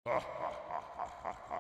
Ha ha ha ha ha ha.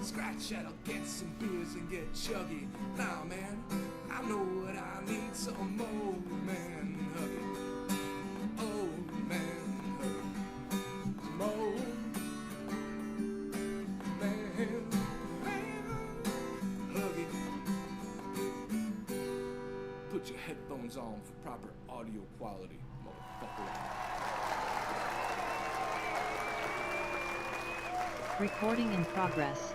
Scratch that'll get some beers and get chuggy. Nah, man, I know what I need. Some old man huggy. Old man huggy. Some old man huggy. Put your headphones on for proper audio quality, motherfucker. Recording in progress.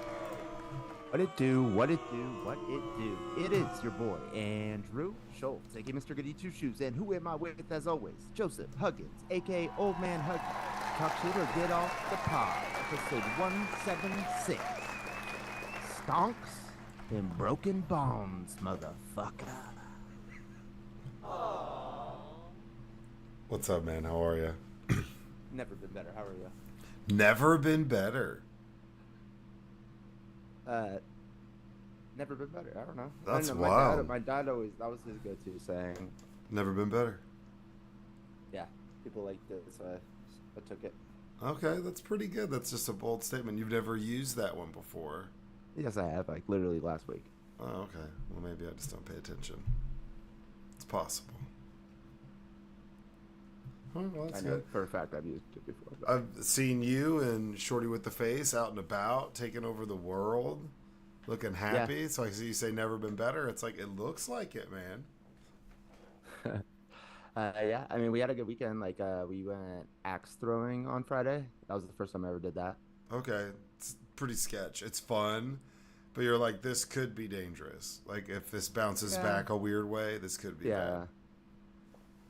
What it do, what it do, what it do. It is your boy, Andrew Schultz, aka Mr. Goody Two Shoes, and who am I with as always? Joseph Huggins, aka Old Man Huggy. Talk shit or get off the pod, episode 176. Stonks and broken bones, motherfucker. What's up, man? How are you? Never been better. How are you? Never been better. Never been better. I don't know. That's wild. wild. My dad always, that was his go-to saying. Never been better. Yeah, people liked it, so I took it. Okay, that's pretty good. That's just a bold statement. You've never used that one before. Yes, I have, like literally last week. Oh, okay. Well, maybe I just don't pay attention. It's possible. Oh, well, that's I know good. for a fact I've used it before. But I've seen you and Shorty with the Face out and about, taking over the world, looking happy. Yeah. So I see you say never been better. It's like, it looks like it, man. yeah, I mean, we had a good weekend. Like, we went axe throwing on Friday. That was the first time I ever did that. Okay, it's pretty sketch. It's fun, but you're like, this could be dangerous. Like, if this bounces back a weird way, this could be bad.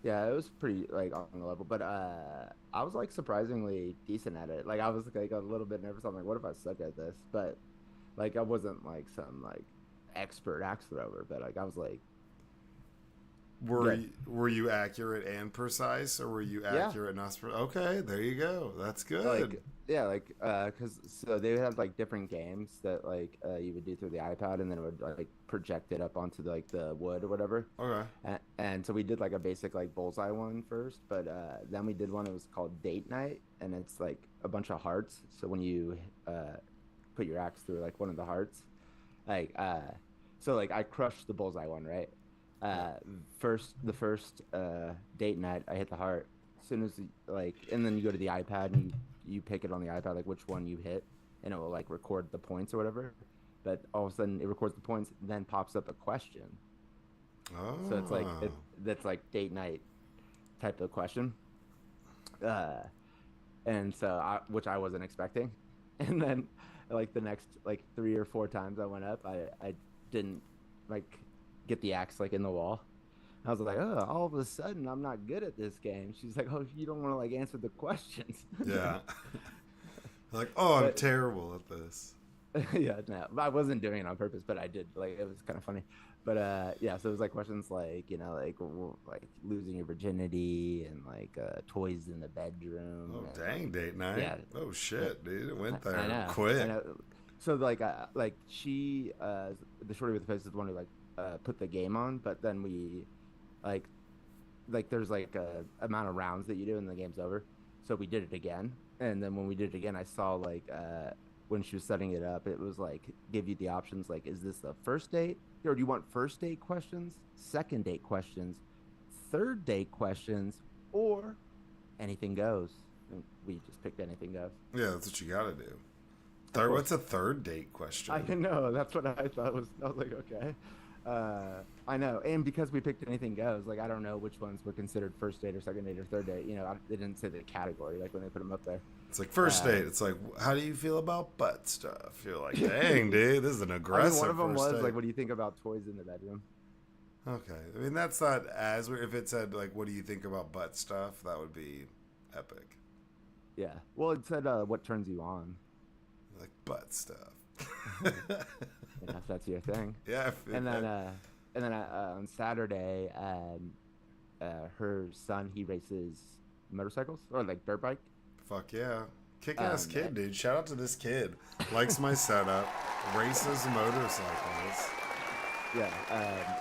Yeah, it was pretty like on the level, but I was like surprisingly decent at it. Like I was like a little bit nervous. I'm like, what if I suck at this? But like I wasn't like some like expert axe thrower, but like I was like, Were you accurate and precise, or were you accurate and not? Okay, there you go. That's good. like yeah, like because so they had like different games that like you would do through the iPad, and then it would like project it up onto the wood or whatever. Okay. And so we did like a basic like bullseye one first, but then we did one that was called date night, and it's like a bunch of hearts. So when you put your axe through like one of the hearts, like so like I crushed the bullseye one, right? The first date night I hit the heart. As soon as like, and then you go to the iPad and you pick it on the iPad like which one you hit, and it will like record the points or whatever. But all of a sudden it records the points, then pops up a question. Oh. So it's like that's like date night type of question. And so which I wasn't expecting. And then like the next like 3 or 4 times I went up, I didn't like get the axe like in the wall. I was like, oh, all of a sudden I'm not good at this game. She's like, oh, you don't want to like answer the questions. Yeah. Like, oh, I'm terrible at this. Yeah, no, I wasn't doing it on purpose, but I did. Like, it was kind of funny. But yeah, so it was like questions like, you know, like losing your virginity and like toys in the bedroom. Oh, and, dang, date night. Yeah. Oh shit, dude, it went there. I know. Quick. So like she, the shorty with the face is the one who like put the game on, but then we like there's like a amount of rounds that you do and the game's over. So we did it again, and then when we did it again, I saw like when she was setting it up, it was like give you the options like, is this the first date, or do you want first date questions, second date questions, third date questions, or anything goes? And we just picked anything goes. Yeah, that's what you gotta do. What's a third date question? I know, that's what I thought was. I was like, okay. I know, and because we picked anything goes, like I don't know which ones were considered first date or second date or third date. You know, they didn't say the category like when they put them up there. It's like first date. It's like, how do you feel about butt stuff? You're like, dang, dude, this is an aggressive. I mean, one of them first was date. like, what do you think about toys in the bedroom? Okay, I mean that's not as weird. If it said like, what do you think about butt stuff? That would be epic. Yeah. Well, it said what turns you on. Like butt stuff. Yeah, if that's your thing. Yeah. And then on Saturday, her son, he races motorcycles or like dirt bike. Fuck yeah. Kick-ass kid, dude. Shout out to this kid. Likes my setup. Races motorcycles. Yeah,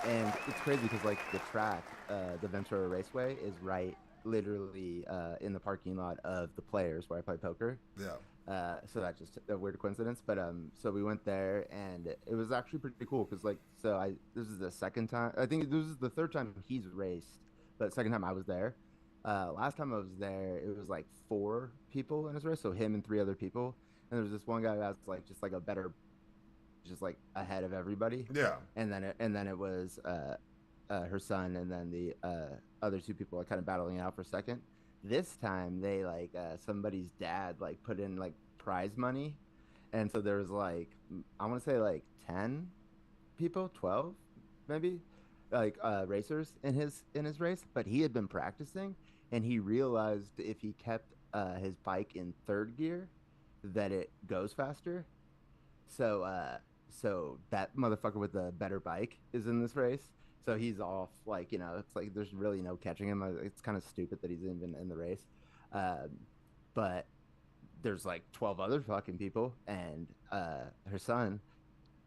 and it's crazy because like the track, the Ventura Raceway is right, literally in the parking lot of the Players where I play poker. Yeah. So that's just a weird coincidence. But so we went there, and it was actually pretty cool because like so I this is the second time, I think this is the third time he's raced, but second time I was there. Last time I was there, it was like 4 people in his race, so him and 3 other people, and there was this one guy who has like just like a better, just like ahead of everybody, Yeah. and then it was her son, and then the other 2 people are kind of battling it out for second. This time they like somebody's dad like put in like prize money, and so there was like I want to say like 10 people, 12 maybe, like racers in his race, but he had been practicing, and he realized if he kept his bike in third gear that it goes faster. So that motherfucker with the better bike is in this race. So he's off, like, it's like there's really no catching him. It's kind of stupid that he's even in the race. But there's like 12 other fucking people, and her son,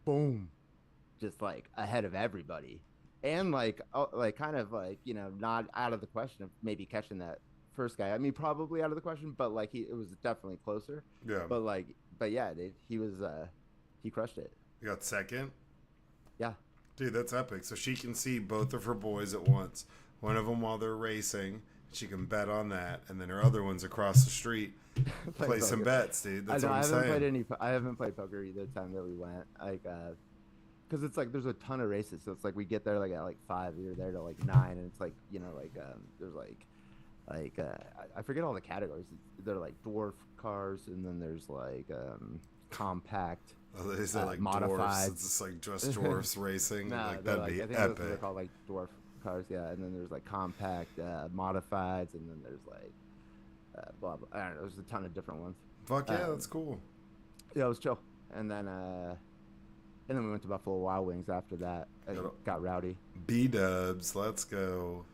boom, just like ahead of everybody. And like kind of like, not out of the question of maybe catching that first guy. I mean, probably out of the question, but like it was definitely closer. Yeah. But yeah, dude, he crushed it. You got second? Yeah. Dude, that's epic. So she can see both of her boys at once. One of them while they're racing. She can bet on that. And then her other one's across the street. Play some bets, dude. That's what I'm saying. I haven't played poker either time that we went. Like, because it's like there's a ton of races. So it's like we get there like at like 5, you're there to like 9. And it's like, there's like I forget all the categories. They're like dwarf cars. And then there's like compact. Oh, they say like modified. Dwarfs. It's just like just dwarfs racing. No, like that'd be I think epic. they're called like dwarf cars, yeah. And then there's like compact, modifieds, and then there's like blah blah. I don't know. There's a ton of different ones. Fuck yeah, that's cool. Yeah, it was chill. And then we went to Buffalo Wild Wings after that. And got rowdy. B-dubs, let's go.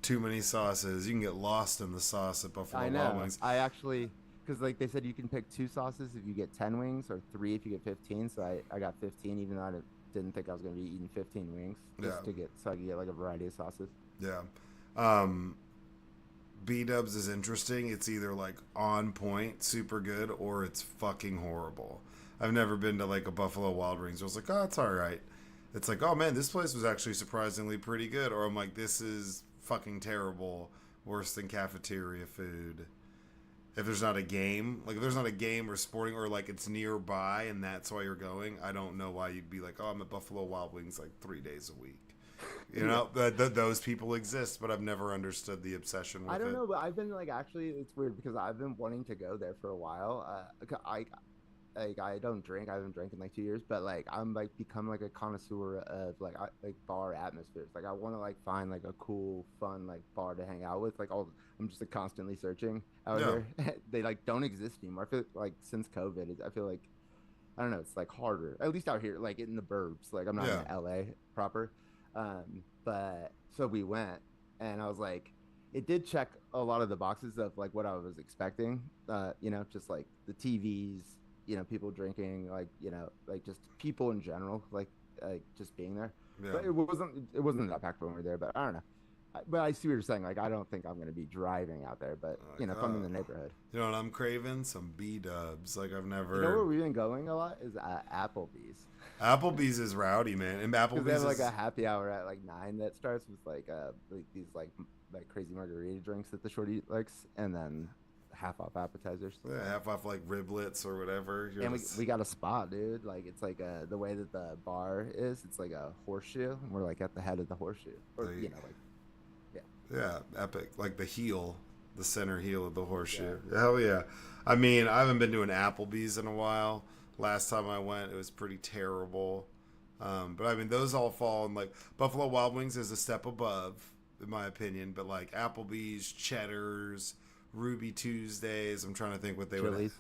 Too many sauces. You can get lost in the sauce at Buffalo Wild Wings. I actually. Because like they said, you can pick 2 sauces if you get 10 wings, or 3 if you get 15. So I got 15, even though I didn't think I was going to be eating 15 wings, just to get, so I could get like a variety of sauces. Yeah. B-dubs is interesting. It's either like on point, super good, or it's fucking horrible. I've never been to like a Buffalo Wild Wings. I was like, oh, it's all right. It's like, oh man, this place was actually surprisingly pretty good. Or I'm like, this is fucking terrible, worse than cafeteria food. If there's not a game, like if there's not a game or sporting, or like it's nearby and that's why you're going, I don't know why you'd be like, oh, I'm at Buffalo Wild Wings like 3 days a week. You know, those people exist, but I've never understood the obsession with it. I don't know, but I've been like, actually, it's weird because I've been wanting to go there for a while. I don't drink. I haven't drank in like 2 years, but like I'm like become like a connoisseur of like bar atmospheres. Like I want to like find like a cool, fun like bar to hang out with. Like I'm just like constantly searching out here. They like don't exist anymore. I feel like since COVID, I feel like I don't know. It's like harder, at least out here, like in the burbs. Like I'm not in LA proper, but so we went, and I was like, it did check a lot of the boxes of like what I was expecting. Just like the TVs. People drinking, like just people in general, like just being there. Yeah. But it wasn't that packed when we were there. But I don't know. But I see what you're saying. Like I don't think I'm going to be driving out there. But if I'm in the neighborhood, you know what I'm craving? Some B-dubs. Like I've never. You know where we've been going a lot is Applebee's. Applebee's is rowdy, man. And Applebee's they have like a happy hour at like 9 that starts with like these like crazy margarita drinks that the shorty likes, and then half off appetizers. Yeah, half off like riblets or whatever. And we got a spot, dude. Like it's like the way that the bar is, it's like a horseshoe, and we're like at the head of the horseshoe, or yeah, epic. Like the center heel of the horseshoe. Yeah. Hell yeah. I mean, I haven't been to an Applebee's in a while. Last time I went, it was pretty terrible. But I mean, those all fall in like Buffalo Wild Wings is a step above, in my opinion. But like Applebee's, Cheddar's, Ruby Tuesdays. I'm trying to think what they would.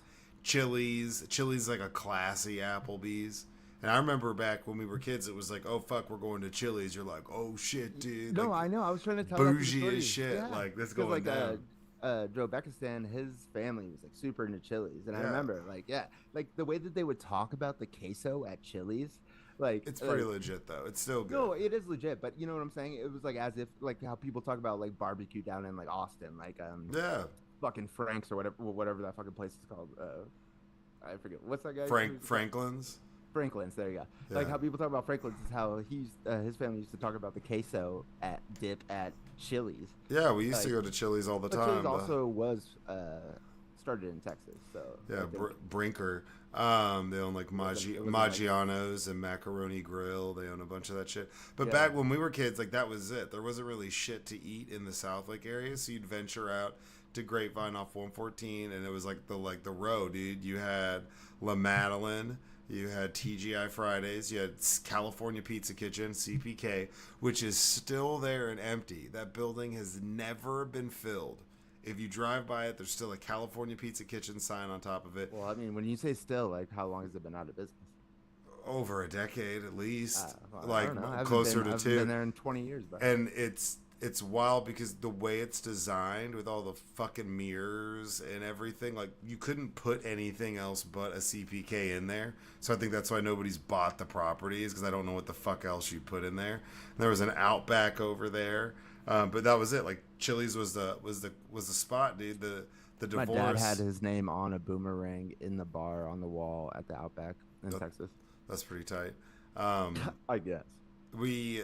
Chili's is like a classy Applebee's. And I remember back when we were kids, it was like, oh fuck, we're going to Chili's. You're like, oh shit, dude. No, like, I know. I was trying to tell bougie as shit. Yeah. Like this going down. Joe Beckistan, his family was like super into Chili's, and I remember like the way that they would talk about the queso at Chili's Like It's pretty legit though. It's still good. no, it is legit, but you know what I'm saying? It was like as if like how people talk about like barbecue down in like Austin, like Yeah. fucking Frank's or whatever that fucking place is called. I forget what's that guy. Franklin's. Franklin's. There you go. Yeah. Like how people talk about Franklin's is how his family used to talk about the queso at dip at Chili's. Yeah, we used to go to Chili's all the But time. Chili's also was started in Texas, so Yeah, I think- Brinker. They own like It wasn't Maggiano's and Macaroni Grill. They own a bunch of that shit. But Yeah. back when we were kids, like that was it. There wasn't really shit to eat in the South Lake area, so you'd venture out to Grapevine off 114, and it was like the road, dude. You had La Madeleine. You had TGI Fridays. You had California Pizza Kitchen, CPK, which is still there and empty. That building has never been filled. If you drive by it, there's still a California Pizza Kitchen sign on top of it. Well, I mean, when you say still, like, how long has it been out of business? Over a decade at least, Well, I like don't know. I haven't closer been, to I haven't two. been there in 20 years, bro. And it's wild because the way it's designed with all the fucking mirrors and everything, like you couldn't put anything else but a CPK in there. So I think that's why nobody's bought the property, is because I don't know what the fuck else you put in there. There was an Outback over there, but that was it. Like Chili's was the spot, dude. The My divorce. dad had his name on a boomerang in the bar on the wall at the Outback in Texas. That's pretty tight. I guess. We,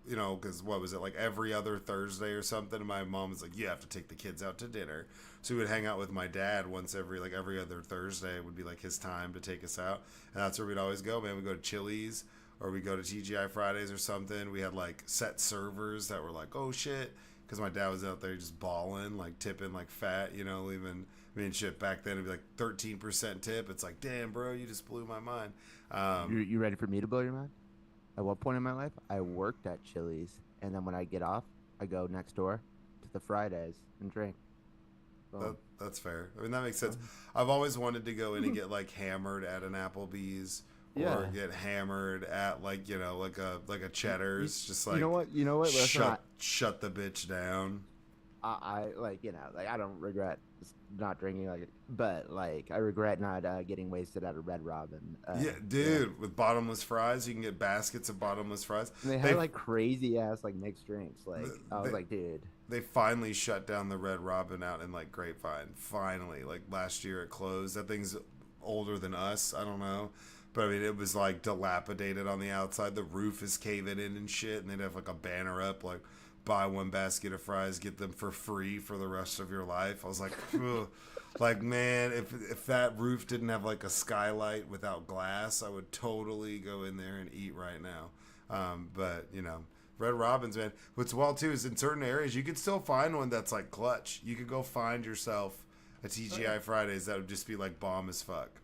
you know, because what was it, like every other Thursday or something? And my mom was like, you have to take the kids out to dinner. So we would hang out with my dad once every other Thursday would be like his time to take us out. And that's where we'd always go, man. We'd go to Chili's or we go to TGI Fridays or something. We had like set servers that were like, oh shit. Because my dad was out there just balling, like tipping like fat, you know, leaving. I mean, shit, back then it'd be like 13% tip. It's like, damn, bro, you just blew my mind. You ready for me to blow your mind? At one point in my life, I worked at Chili's, and then when I get off, I go next door to the Fridays and drink. Boom. That's fair. I mean, that makes sense. I've always wanted to go in and get like hammered at an Applebee's, or Yeah. get hammered at like, you know, like a Cheddar's. Just like, You know what? shut the bitch down. I like, you know, like I don't regret not drinking, like, but like I regret not getting wasted at a Red Robin. Yeah, dude, with bottomless fries, you can get baskets of bottomless fries. And they had like crazy ass like mixed drinks. Like I was like, dude. They finally shut down the Red Robin out in like Grapevine. Finally, like last year it closed. That thing's older than us. I don't know. But I mean, it was like dilapidated on the outside. The roof is caving in and shit. And they'd have like a banner up like, buy one basket of fries, get them for free for the rest of your life. I was like, ugh. Like, man, if that roof didn't have like a skylight without glass, I would totally go in there and eat right now. But, you know, Red Robin's, man. What's wild, too, is in certain areas, you could still find one that's like clutch. You could go find yourself a TGI Fridays that would just be like bomb as fuck.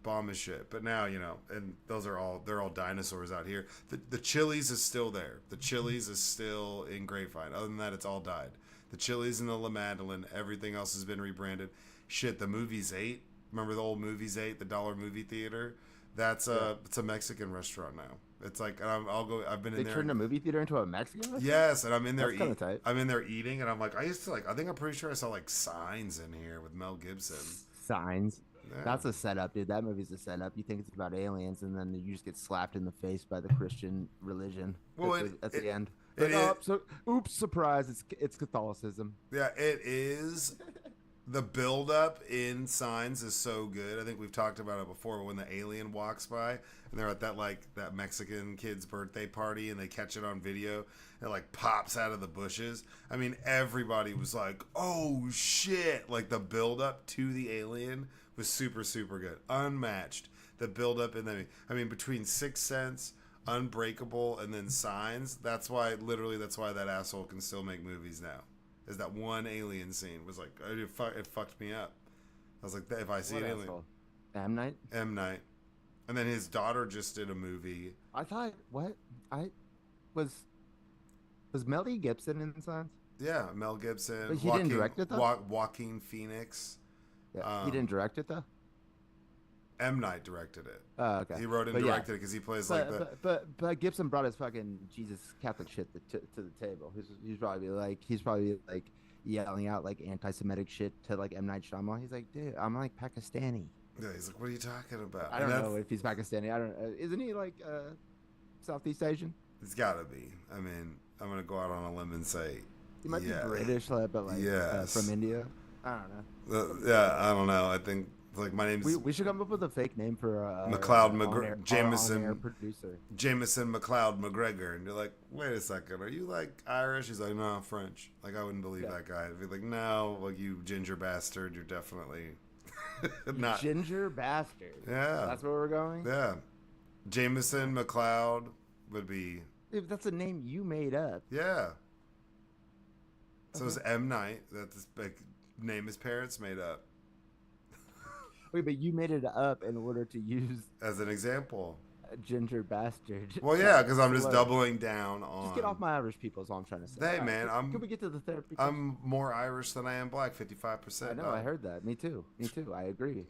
Bomb as shit. But now, you know, and they're all dinosaurs out here. The Chili's is still there. The Chili's is still in Grapevine. Other than that, it's all died. The Chili's and the La Madeleine, everything else has been rebranded. Shit, the Movies 8. Remember the old Movies 8, the dollar movie theater? It's a Mexican restaurant now. It's like, and I've been in there. They turned a movie theater into a Mexican restaurant? Yes, and I'm in there That's kinda tight. I'm in there eating, and I'm like, I think I'm pretty sure I saw like Signs in here with Mel Gibson. Signs. Yeah. That's a setup, dude. That movie's a setup. You think it's about aliens, and then you just get slapped in the face by the Christian religion at the end. Oops, surprise! It's Catholicism. Yeah, it is. The build up in Signs is so good. I think we've talked about it before. When the alien walks by and they're at that Mexican kid's birthday party and they catch it on video, and it like pops out of the bushes. I mean, everybody was like, "Oh shit!" Like the build up to the alien was super, super good, unmatched. The build up in between Sixth Sense, Unbreakable, and then Signs. That's why that asshole can still make movies now. Is that one alien scene was like, it fucked me up. I was like, if I see an alien. M. Night? M. Night. And then his daughter just did a movie. I thought, what? Was Mel Gibson in Signs? Yeah, Mel Gibson. But he didn't direct it, though? Joaquin Phoenix. Yeah, he didn't direct it, though? M. Night directed it. Oh, okay. He wrote and directed it because he plays But Gibson brought his fucking Jesus Catholic shit to the table. He's probably like yelling out like anti-Semitic shit to like M. Night Shyamalan. He's like, dude, I'm like Pakistani. Yeah, he's like, what are you talking about? I don't know if he's Pakistani. I don't. Isn't he like Southeast Asian? It's gotta be. I mean, I'm gonna go out on a limb and say He might yeah. be British, but like Yes. from India. I don't know. Yeah, I don't know. I think like my name's We should come up with a fake name for McLeod on-air Jameson producer. Jameson McLeod McGregor, and you're like, wait a second, are you like Irish? He's like, no, I'm French. Like I wouldn't believe that guy. I'd be like, no, like you ginger bastard, you're definitely not Ginger bastard. Yeah, That's where we're going. Yeah, Jameson McLeod would be. If that's a name you made up. Yeah. So it's M Night. That's like name his parents made up. Wait, but you made it up in order to use as an example. A ginger bastard. Well, yeah, because I'm just doubling down on. Just get off my Irish people is all I'm trying to say. Hey, man, Can we get to the therapy? I'm more Irish than I am black, 55%. I know, I heard that. Me too. I agree.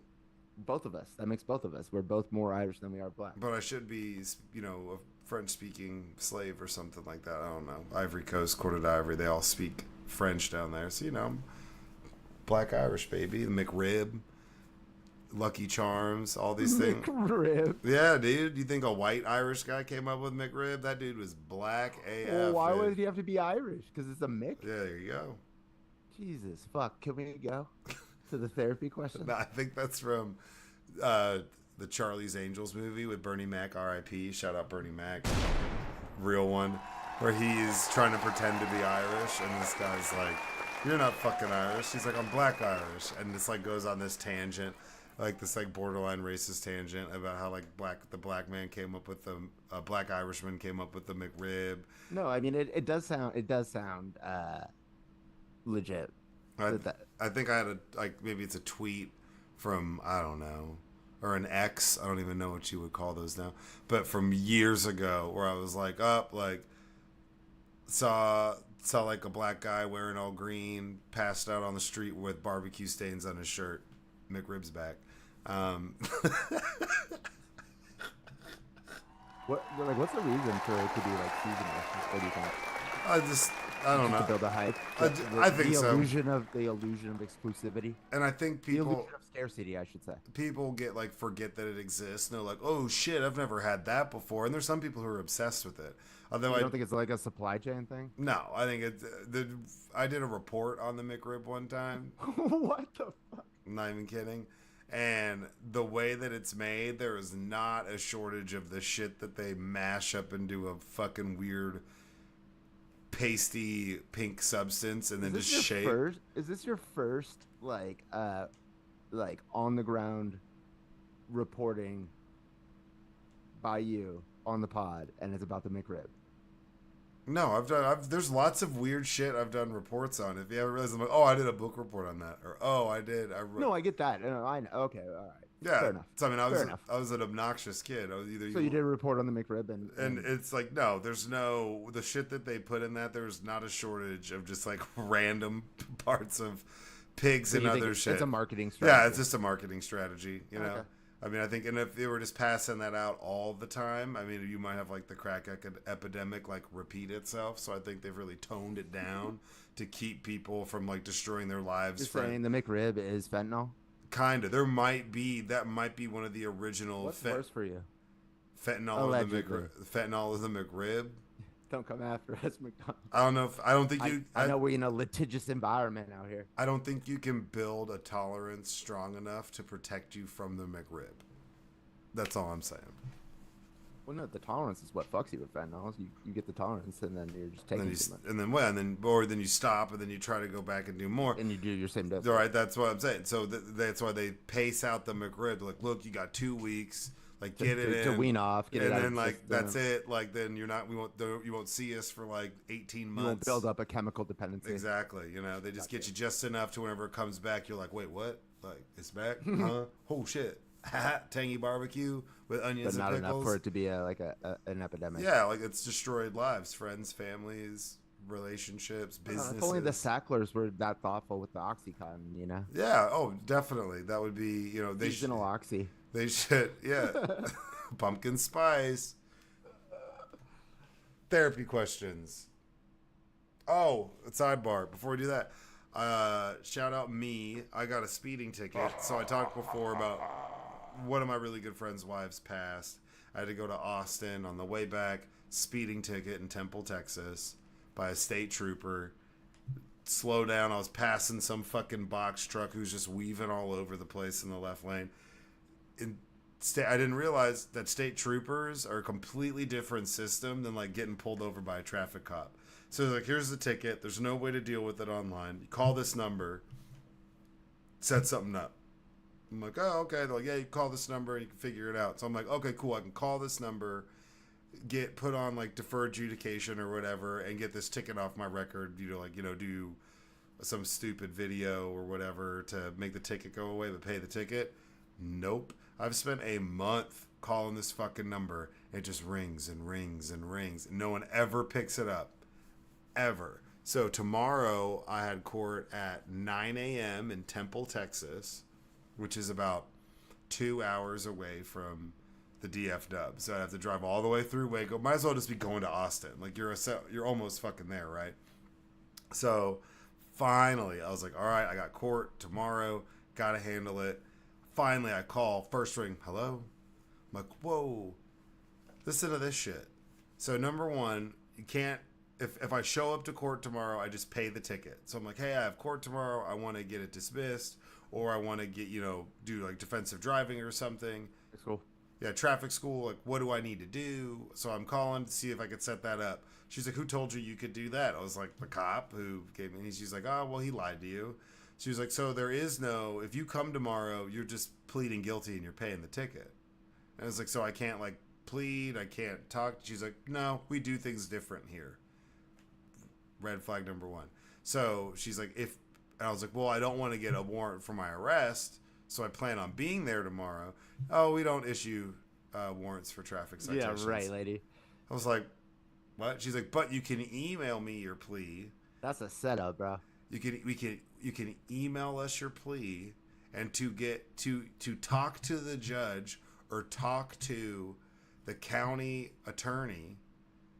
Both of us. That makes both of us. We're both more Irish than we are black. But I should be, a French-speaking slave or something like that. I don't know. Ivory Coast, Cote d'Ivoire, they all speak French down there. So, black Irish, baby. The McRib, Lucky Charms, all these things. McRib. Yeah, dude. You think a white Irish guy came up with McRib? That dude was black AF. Well, why would he have to be Irish? Because it's a Mick? Yeah, there you go. Jesus, fuck. Can we go to the therapy question? No, I think that's from the Charlie's Angels movie with Bernie Mac, R.I.P. Shout out Bernie Mac. Real one. Where he's trying to pretend to be Irish, and this guy's like, you're not fucking Irish. He's like, I'm black Irish. And this like goes on this tangent, like this like borderline racist tangent about how like the black man came up with the black Irishman came up with the McRib. No, I mean it does sound legit. I think I had maybe it's a tweet from, I don't know, or an X. I don't even know what you would call those now, but from years ago where I was like saw like a black guy wearing all green, passed out on the street with barbecue stains on his shirt. McRib's back. What's the reason for it to be like seasonal? What do you think? I don't know. To build a hype. I think so. The illusion of exclusivity. And I think The illusion of scarcity, I should say. People get forget that it exists. And they're like, oh shit, I've never had that before. And there's some people who are obsessed with it. Although I don't think it's like a supply chain thing. No, I think I did a report on the McRib one time. What the fuck? I'm not even kidding. And the way that it's made, there is not a shortage of the shit that they mash up into a fucking weird pasty pink substance and then just shape. Is this your first like on the ground reporting by you on the pod, and it's about the McRib? No, there's lots of weird shit I've done reports on. If you ever realize, I'm like, I did a book report on that, or I did. No, I get that. No, I know. Okay, all right. Yeah, fair enough. So I mean, I was an obnoxious kid. I was either. So you did a report on the McRib, and it's like the shit that they put in that. There's not a shortage of just like random parts of pigs and other shit. It's a marketing strategy. Yeah, it's just a marketing strategy. You know. Okay. I mean, I think, and if they were just passing that out all the time, I mean, you might have like the crack epidemic repeat itself. So I think they've really toned it down to keep people from destroying their lives. You're saying the McRib is fentanyl? Kinda. That might be one of the original. What's worse for you? Fentanyl or the McRib? Fentanyl is the McRib. Don't come after us, McDonald's. I don't think you. I know we're in a litigious environment out here. I don't think you can build a tolerance strong enough to protect you from the McRib. That's all I'm saying. Well, no, the tolerance is what fucks you with fentanyl. You get the tolerance, and then you're just taking too much. Then you stop, and then you try to go back and do more. And you do your same dose. All right, that's what I'm saying. So that's why they pace out the McRib. Like, look, you got 2 weeks. Get it in to wean off, and then that's it. Then you won't see us for 18 months. You won't build up a chemical dependency. Exactly. They just get you just enough to whenever it comes back, you're like, wait, what? It's back? Huh? Oh shit! Tangy barbecue with onions, but not and pickles. Enough for it to be an epidemic. Yeah, it's destroyed lives, friends, families, relationships, businesses. If only the Sacklers were that thoughtful with the OxyContin, Yeah. Oh, definitely. That would be, seasonal oxy. They should, yeah. Pumpkin spice. Therapy questions. Oh, sidebar. Before we do that, Shout out me. I got a speeding ticket. So I talked before about one of my really good friends' wives passed. I had to go to Austin on the way back. Speeding ticket in Temple, Texas, by a state trooper. Slow down. I was passing some fucking box truck who's just weaving all over the place in the left lane. I didn't realize that state troopers are a completely different system than like getting pulled over by a traffic cop. So like, here's the ticket. There's no way to deal with it online. You call this number, set something up. I'm like, oh, okay. They're like, yeah, you call this number and you can figure it out. So I'm like, okay, cool. I can call this number, get put on like deferred adjudication or whatever, and get this ticket off my record. Do some stupid video or whatever to make the ticket go away, but pay the ticket. Nope. I've spent a month calling this fucking number. It just rings and rings and rings. And no one ever picks it up. Ever. So tomorrow I had court at 9 a.m. in Temple, Texas, which is about 2 hours away from the DF Dub. So I have to drive all the way through Waco. Might as well just be going to Austin. Like you're almost fucking there, right? So finally, I was like, all right, I got court tomorrow. Got to handle it. Finally, I call. First ring, hello? I'm like, whoa. Listen to this shit. So number one, you can't, if I show up to court tomorrow, I just pay the ticket. So I'm like, hey, I have court tomorrow. I want to get it dismissed. Or I want to get, do like defensive driving or something. That's cool. Yeah, traffic school. Like, what do I need to do? So I'm calling to see if I could set that up. She's like, who told you you could do that? I was like, the cop who gave me. She's like, oh, well, he lied to you. She was like, so there is no, if you come tomorrow, you're just pleading guilty and you're paying the ticket. And I was like, so I can't like plead, I can't talk. She's like, no, we do things different here. Red flag number one. So she's like, and I was like, well, I don't want to get a warrant for my arrest, so I plan on being there tomorrow. Oh, we don't issue warrants for traffic citations. Yeah, right, lady. I was like, what? She's like, but you can email me your plea. That's a setup, bro. You can email us your plea, and to talk to the judge or talk to the county attorney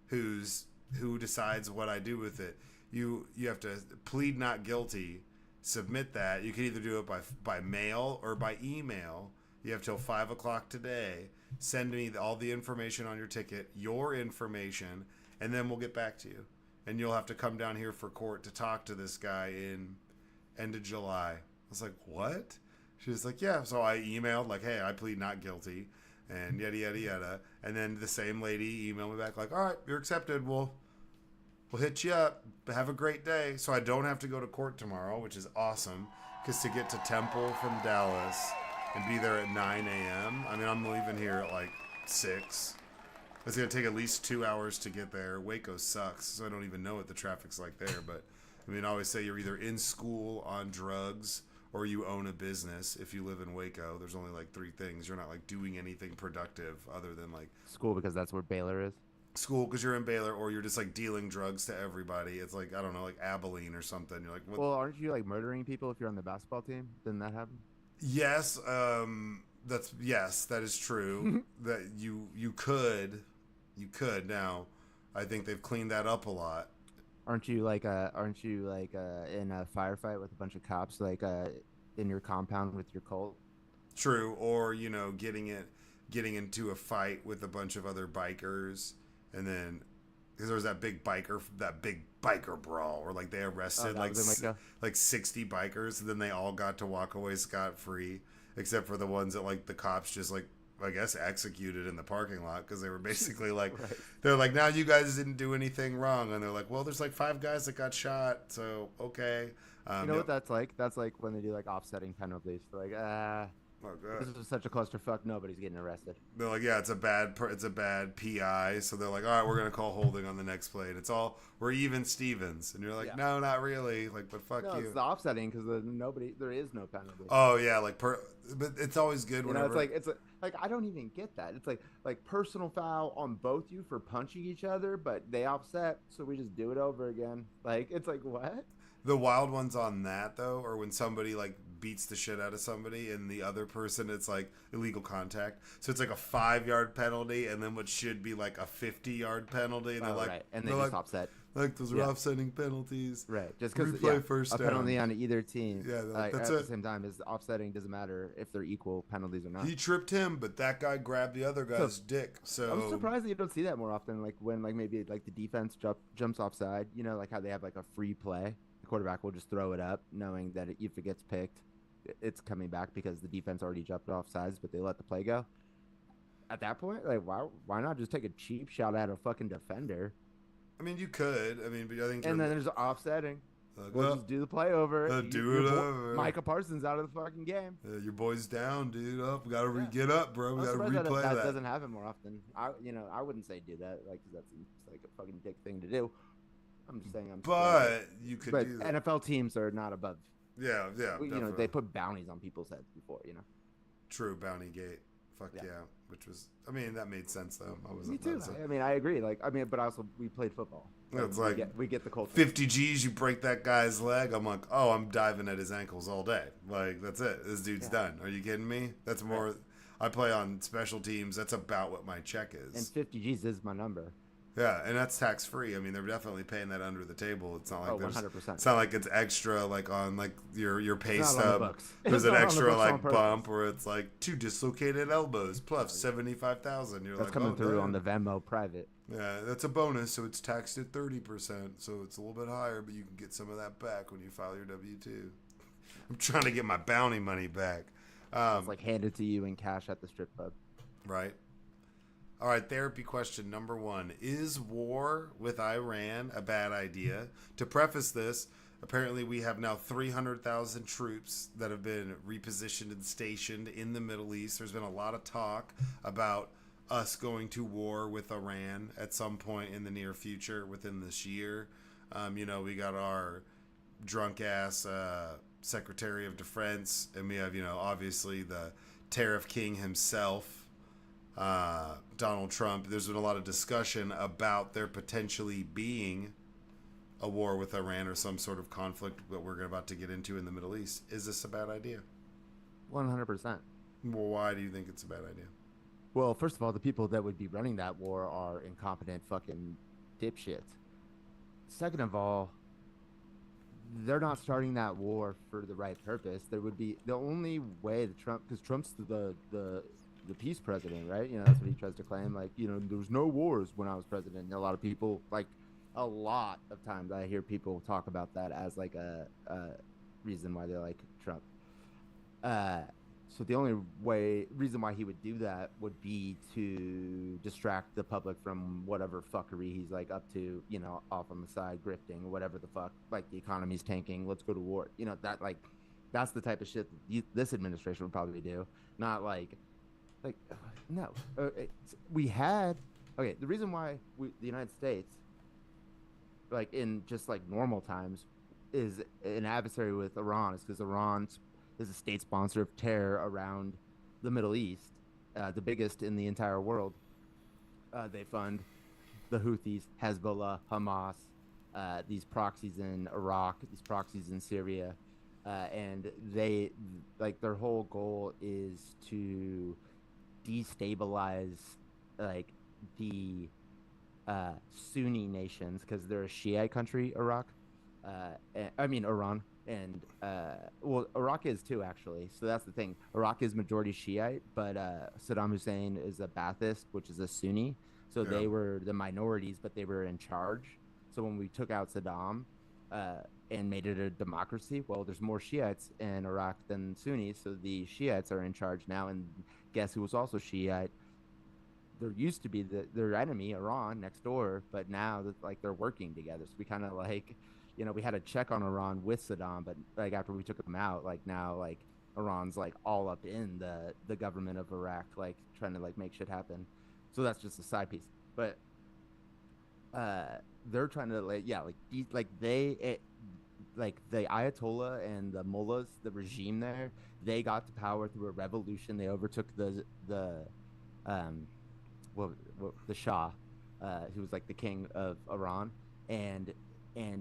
who decides what I do with it. You have to plead not guilty, submit that. You can either do it by mail or by email. You have till 5 o'clock today. Send me all the information on your ticket, your information, and then we'll get back to you. And you'll have to come down here for court to talk to this guy in end of July. I was like, what? She was like, yeah. So I emailed like, hey, I plead not guilty, and yada, yada, yada. And then the same lady emailed me back like, all right, you're accepted. We'll hit you up. Have a great day. So I don't have to go to court tomorrow, which is awesome. Because to get to Temple from Dallas and be there at 9 a.m., I mean, I'm leaving here at like 6. It's going to take at least 2 hours to get there. Waco sucks, so I don't even know what the traffic's like there. But, I mean, I always say you're either in school on drugs or you own a business. If you live in Waco, there's only like 3 things. You're not like doing anything productive other than like School, because that's where Baylor is. School, because you're in Baylor, or you're just like dealing drugs to everybody. It's like, I don't know, like Abilene or something. You're like, what? Well, aren't you like murdering people if you're on the basketball team? Didn't that happen? Yes, that is true. That you could now. I think they've cleaned that up a lot. Aren't you like in a firefight with a bunch of cops in your compound with your Colt? True, or getting into a fight with a bunch of other bikers, and then because there was that big biker brawl where like they arrested like 60 bikers, and then they all got to walk away scot free, except for the ones that like the cops just like, I guess, executed in the parking lot, because they were basically like, right. They're like, now you guys didn't do anything wrong, and they're like, well, there's like 5 guys that got shot, so okay. You know what that's like? That's like when they do like offsetting penalties. They're like, this is such a clusterfuck. Nobody's getting arrested. They're like, yeah, it's a bad PI. So they're like, all right, we're gonna call holding on the next play. And we're even Stevens, and you're like, yeah. No, not really. Like, but fuck you. It's the offsetting because there is no penalty. Oh yeah, but it's always good whenever. It's like I don't even get that. It's like personal foul on both you for punching each other, but they offset, so we just do it over again. Like, it's like, what? The wild ones on that though, or when somebody like beats the shit out of somebody and the other person, it's like illegal contact. So it's like a 5-yard penalty, and then what should be like a 50-yard penalty, and they're like, right. And they just offset. Like those Yeah. offsetting penalties. Right, just because Replay first a down. penalty on either team, Yeah, that's at it. the same time is offsetting. Doesn't matter if they're equal penalties or not. He tripped him, but that guy grabbed the other guy's dick. So I'm surprised that you don't see that more often. Like when like maybe like the defense jumps offside. You know, like how they have like a free play. The quarterback will just throw it up, knowing that if it gets picked, it's coming back because the defense already jumped offsides, but they let the play go. At that point, like why not just take a cheap shot at a fucking defender? I mean, you could. I mean, but I think. And then there's offsetting. like, We'll just do the play over. do it over. Micah Parsons out of the fucking game. Your boy's down, dude. Up, we gotta get up, bro. We I'm gotta surprised replay that that. doesn't happen more often. I wouldn't say do that, like, 'cause that's like a fucking dick thing to do. I'm just saying. But you could but do that. NFL teams are not above. Yeah. You know, they put bounties on people's heads before. You know. True, Bounty Gate. Fuck yeah. Which was, I mean, that made sense though. Me too. I mean, I agree. Like, I mean, but also we played football. It's like we get the culture. 50 G's, you break that guy's leg. I'm like, oh, I'm diving at his ankles all day. Like, that's it. This dude's done. Are you kidding me? That's more. Right. I play on special teams. That's about what my check is. And 50 G's is my number. Yeah, and that's tax free. I mean, they're definitely paying that under the table. It's not like 100%. It's not like it's extra, like on like your pay stub. There's an extra like bump where it's like 2 dislocated elbows plus 75,000. You're that's like, coming through on the Venmo private. Yeah, that's a bonus, so it's taxed at 30%, so it's a little bit higher, but you can get some of that back when you file your W-2. I'm trying to get my bounty money back. It's like handed to you in cash at the strip club. Right. All right, therapy question number 1. Is war with Iran a bad idea? To preface this, apparently we have now 300,000 troops that have been repositioned and stationed in the Middle East. There's been a lot of talk about us going to war with Iran at some point in the near future within this year. You know, we got our drunk-ass Secretary of Defense, and we have, you know, obviously the tariff king himself, Donald Trump. There's been a lot of discussion about there potentially being a war with Iran or some sort of conflict that we're about to get into in the Middle East. Is this a bad idea? 100%. Well, why do you think it's a bad idea? Well, first of all, the people that would be running that war are incompetent fucking dipshits. Second of all, they're not starting that war for the right purpose. There would be the only way that because Trump's the peace president, right? You know, that's what he tries to claim. Like, you know, there was no wars when I was president. And a lot of people, like, a lot of times I hear people talk about that as like a reason why they like Trump. So the only reason why he would do that would be to distract the public from whatever fuckery he's like up to, you know, off on the side, grifting, whatever the fuck, like the economy's tanking, let's go to war. You know, that's the type of shit that this administration would probably do. Not like no. The reason why the United States, like in just like normal times, is an adversary with Iran is because Iran is a state sponsor of terror around the Middle East, the biggest in the entire world. They fund the Houthis, Hezbollah, Hamas, these proxies in Iraq, these proxies in Syria, and they like their whole goal is to destabilize like the Sunni nations because they're a Shiite country, Iran, and well, Iraq is too, actually. So that's the thing. Iraq is majority Shiite, but Saddam Hussein is a Ba'athist, which is a Sunni. So they were the minorities, but they were in charge. So when we took out Saddam and made it a democracy, well, there's more Shiites in Iraq than Sunnis, so the Shiites are in charge now. And guess who was also Shiite? There used to be their enemy, Iran, next door, but now they're working together. So we kind of like, you know, we had a check on Iran with Saddam, but like after we took him out, like now like Iran's like all up in the government of Iraq, like trying to like make shit happen. So that's just a side piece. But they're trying to like the Ayatollah and the mullahs, the regime there, they got to power through a revolution. They overtook the Shah, who was like the king of Iran, and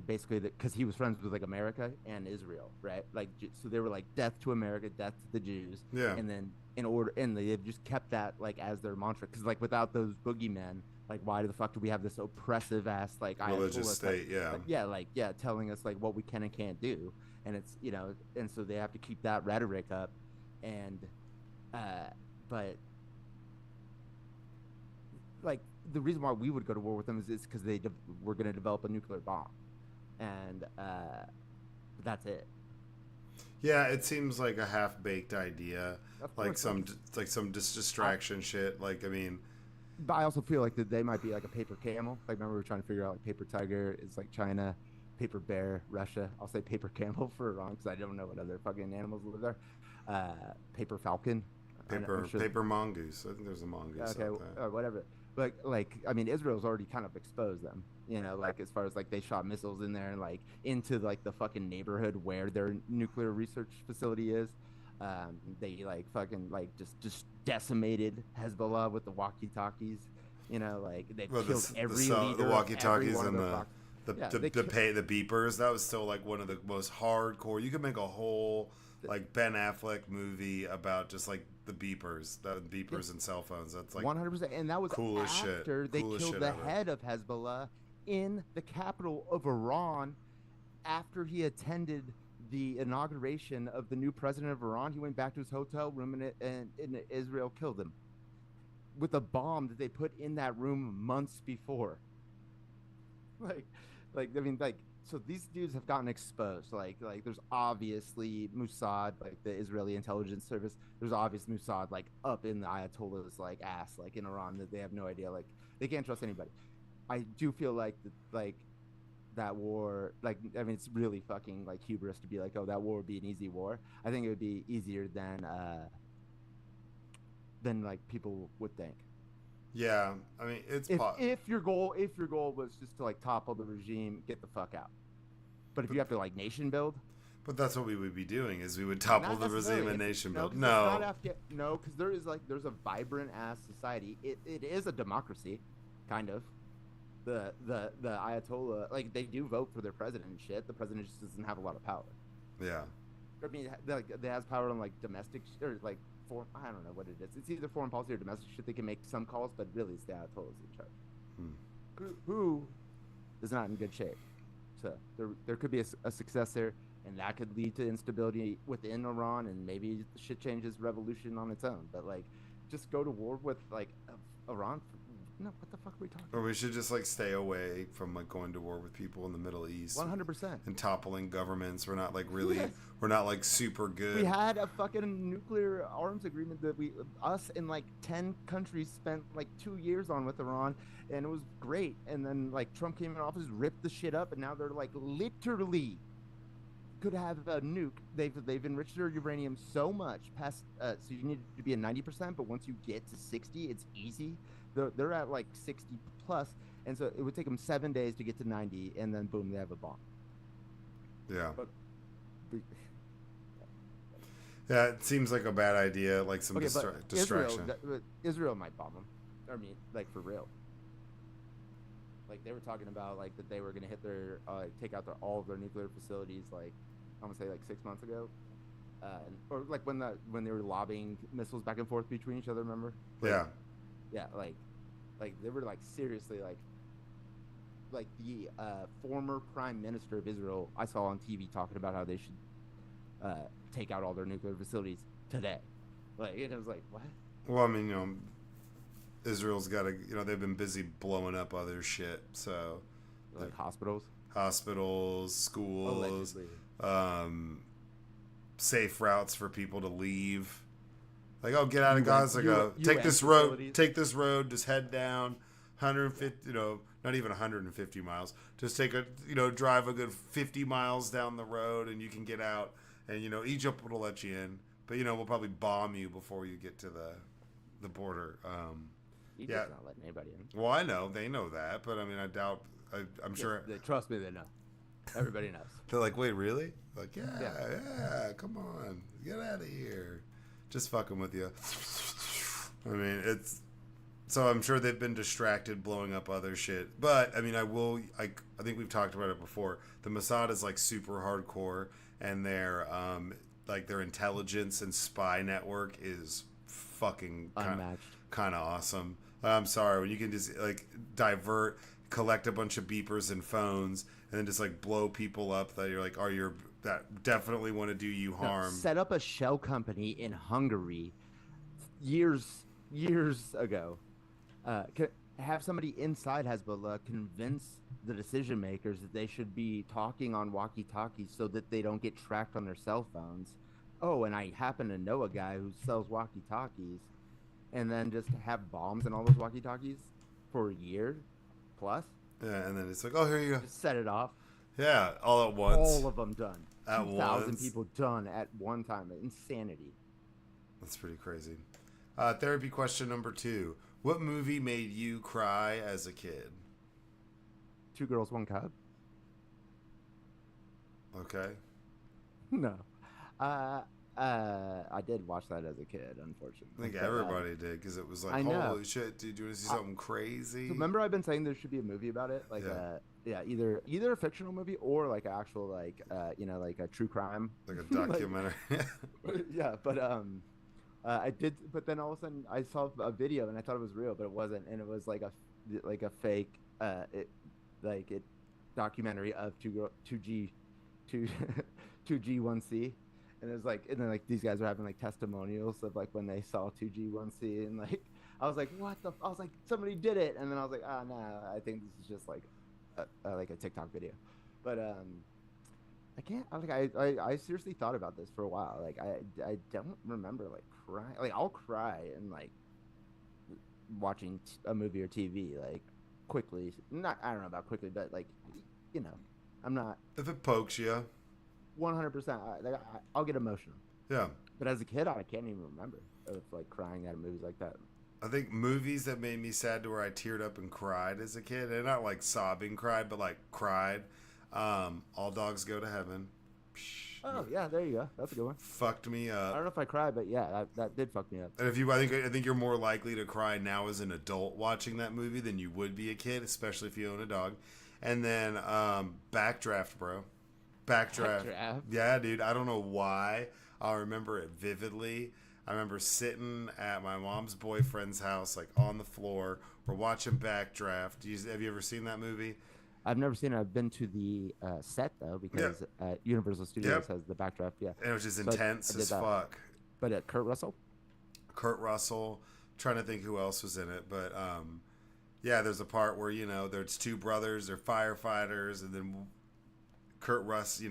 basically because he was friends with like America and Israel, right? Like, so they were like death to America, death to the Jews, yeah. And then they've just kept that like as their mantra, because like without those boogeymen, Like, why the fuck do we have this oppressive ass like Religious Ayatollah state, yeah. yeah, like yeah, telling us like what we can and can't do, and it's and so they have to keep that rhetoric up, and but like the reason why we would go to war with them is because we're going to develop a nuclear bomb, and that's it. Yeah, it seems like a half-baked idea, like some distraction shit. Like, I mean, but I also feel like that they might be like a paper camel. Like, remember we were trying to figure out like paper tiger is like China, paper bear Russia. I'll say paper camel for Iran because I don't know what other fucking animals live there. Paper falcon. Paper mongoose. I think there's a mongoose. Okay, whatever. But like, I mean, Israel's already kind of exposed them. Like as far as like they shot missiles in there and like into like the fucking neighborhood where their nuclear research facility is. They like fucking like just decimated Hezbollah with the walkie-talkies. Like they killed every leader. The walkie-talkies and the beepers. That was still like one of the most hardcore. You could make a whole like Ben Affleck movie about just like the beepers and cell phones. That's like 100%, and that was cool as shit. After they killed the head of Hezbollah in the capital of Iran, after he attended the inauguration of the new president of Iran. He went back to his hotel room and Israel killed him with a bomb that they put in that room months before. So these dudes have gotten exposed. Like there's obviously Mossad, like the Israeli intelligence service. There's obvious Mossad like up in the Ayatollah's like ass, like in Iran, that they have no idea. Like they can't trust anybody. I do feel like that war, like, I mean, it's really fucking like hubris to be like, oh, that war would be an easy war. I think it would be easier than like people would think. Yeah, I mean, if your goal was just to like topple the regime, get the fuck out. But if you have to like nation build, but that's what we would be doing, is we would topple the regime and nation build. No, because there's a vibrant ass society. It is a democracy, kind of. The Ayatollah, like, they do vote for their president and shit. The president just doesn't have a lot of power. Yeah. I mean, they has power on like domestic or like foreign. I don't know what it is. It's either foreign policy or domestic shit. They can make some calls, but really, it's the Ayatollah's in charge. Who is not in good shape. So there could be a success there, and that could lead to instability within Iran, and maybe shit changes revolution on its own. But like, just go to war with like Iran. No, what the fuck are we talking about? Or we should just like stay away from like going to war with people in the Middle East. 100%. And toppling governments. We're not like really, we're not like super good. We had a fucking nuclear arms agreement that us and like 10 countries spent like 2 years on with Iran, and it was great. And then like Trump came in office, ripped the shit up, and now they're like literally could have a nuke. They've enriched their uranium so much past, so you need to be at 90%, but once you get to 60, it's easy. They're at like 60 plus, and so it would take them 7 days to get to 90, and then boom, they have a bomb. Yeah. Yeah, it seems like a bad idea, like some distraction. Israel might bomb them. I mean, like for real. Like they were talking about like that they were gonna hit their take out all of their nuclear facilities, like I'm gonna say like 6 months ago, or like when they were lobbing missiles back and forth between each other. Remember? Yeah. Yeah, like they were like seriously like the former prime minister of Israel I saw on TV talking about how they should take out all their nuclear facilities today. Like it was like, what? Well, I mean, Israel's got they've been busy blowing up other shit. So like hospitals, schools, safe routes for people to leave. Like, oh, get out of Gaza, go. Take this road, just head down 150, not even 150 miles. Just drive a good 50 miles down the road and you can get out. And, Egypt will let you in. But, we'll probably bomb you before you get to the border. Egypt's not letting anybody in. Well, I know. They know that. But, I mean, I doubt. I'm sure. Trust me, they know. Everybody knows. They're like, wait, really? Like, yeah, come on. Get out of here. Just fucking with you. I mean, so I'm sure they've been distracted blowing up other shit. But I mean, I think we've talked about it before. The Mossad is like super hardcore, and their intelligence and spy network is fucking unmatched, kind of awesome. I'm sorry, when you can just like divert, collect a bunch of beepers and phones, and then just like blow people up that you're like, are you that definitely want to do you No, harm? set up a shell company in Hungary years ago. Have somebody inside Hezbollah convince the decision makers that they should be talking on walkie talkies so that they don't get tracked on their cell phones. Oh, and I happen to know a guy who sells walkie talkies, and then just have bombs in all those walkie talkies for a year plus. Yeah, and then it's like, oh, here you go. Just set it off. Yeah, all at once. All of them done. At 2,000 once. people done at one time. Insanity. That's pretty crazy. Therapy question number 2. What movie made you cry as a kid? 2 Girls, 1 Cup. Okay. No. I did watch that as a kid, unfortunately. I think everybody did, because it was like, I know. holy shit, dude, do you want to see something crazy? So remember I've been saying there should be a movie about it? Like, either a fictional movie or like actual, like, like a true crime. Like a documentary. Yeah, but I did, but then all of a sudden I saw a video and I thought it was real, but it wasn't, and it was like a fake documentary of 2G1C, and it was like, and then like these guys were having like testimonials of like when they saw 2G1C, and like I was like, what the? I was like, somebody did it, and then I was like, no, I think this is just like a TikTok video, but I can't. I seriously thought about this for a while. Like I don't remember like crying. Like I'll cry and like watching a movie or TV like quickly. Not I don't know about quickly, but like I'm not If it pokes you. 100%. I'll get emotional. Yeah. But as a kid, I can't even remember of like crying at movies like that. I think movies that made me sad to where I teared up and cried as a kid, and not like sobbing cried, but like cried. All Dogs Go to Heaven. Oh yeah, there you go. That's a good one. Fucked me I up. don't know if I cried, but yeah, that did fuck me up. And I think you're more likely to cry now as an adult watching that movie than you would be a kid, especially if you own a dog. And then Backdraft, bro. Backdraft. Yeah, dude. I don't know why. I'll remember it vividly. I remember sitting at my mom's boyfriend's house, like on the floor. We're watching Backdraft. Have you ever seen that movie? I've never seen it. I've been to the set though, because Universal Studios has the Backdraft. Yeah, and it was just intense as fuck. But Kurt Russell. Trying to think who else was in it, but yeah, there's a part where there's 2 brothers, they're firefighters, and then Kurt Russ,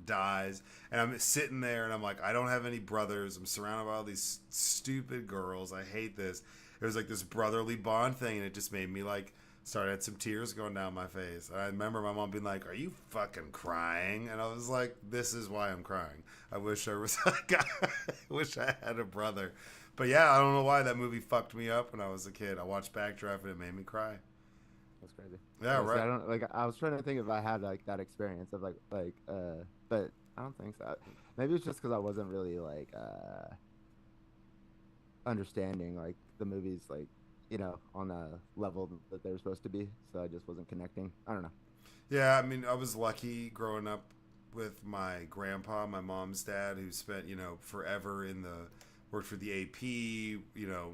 dies, and I'm sitting there and I'm like, I don't have any brothers. I'm surrounded by all these stupid girls. I hate this. It was like this brotherly bond thing, and it just made me like had some tears going down my face. And I remember my mom being like, "Are you fucking crying?" And I was like, "This is why I'm crying. I wish I was like, I wish I had a brother." But yeah, I don't know why that movie fucked me up when I was a kid. I watched Backdraft and it made me cry. That's crazy. Yeah, right. I don't like. I was trying to think if I had like that experience of but I don't think so. Maybe it's just because I wasn't really like understanding like the movies like on a level that they were supposed to be, so I just wasn't connecting. I don't know. Yeah, I mean, I was lucky growing up with my grandpa, my mom's dad, who spent forever worked for the AP,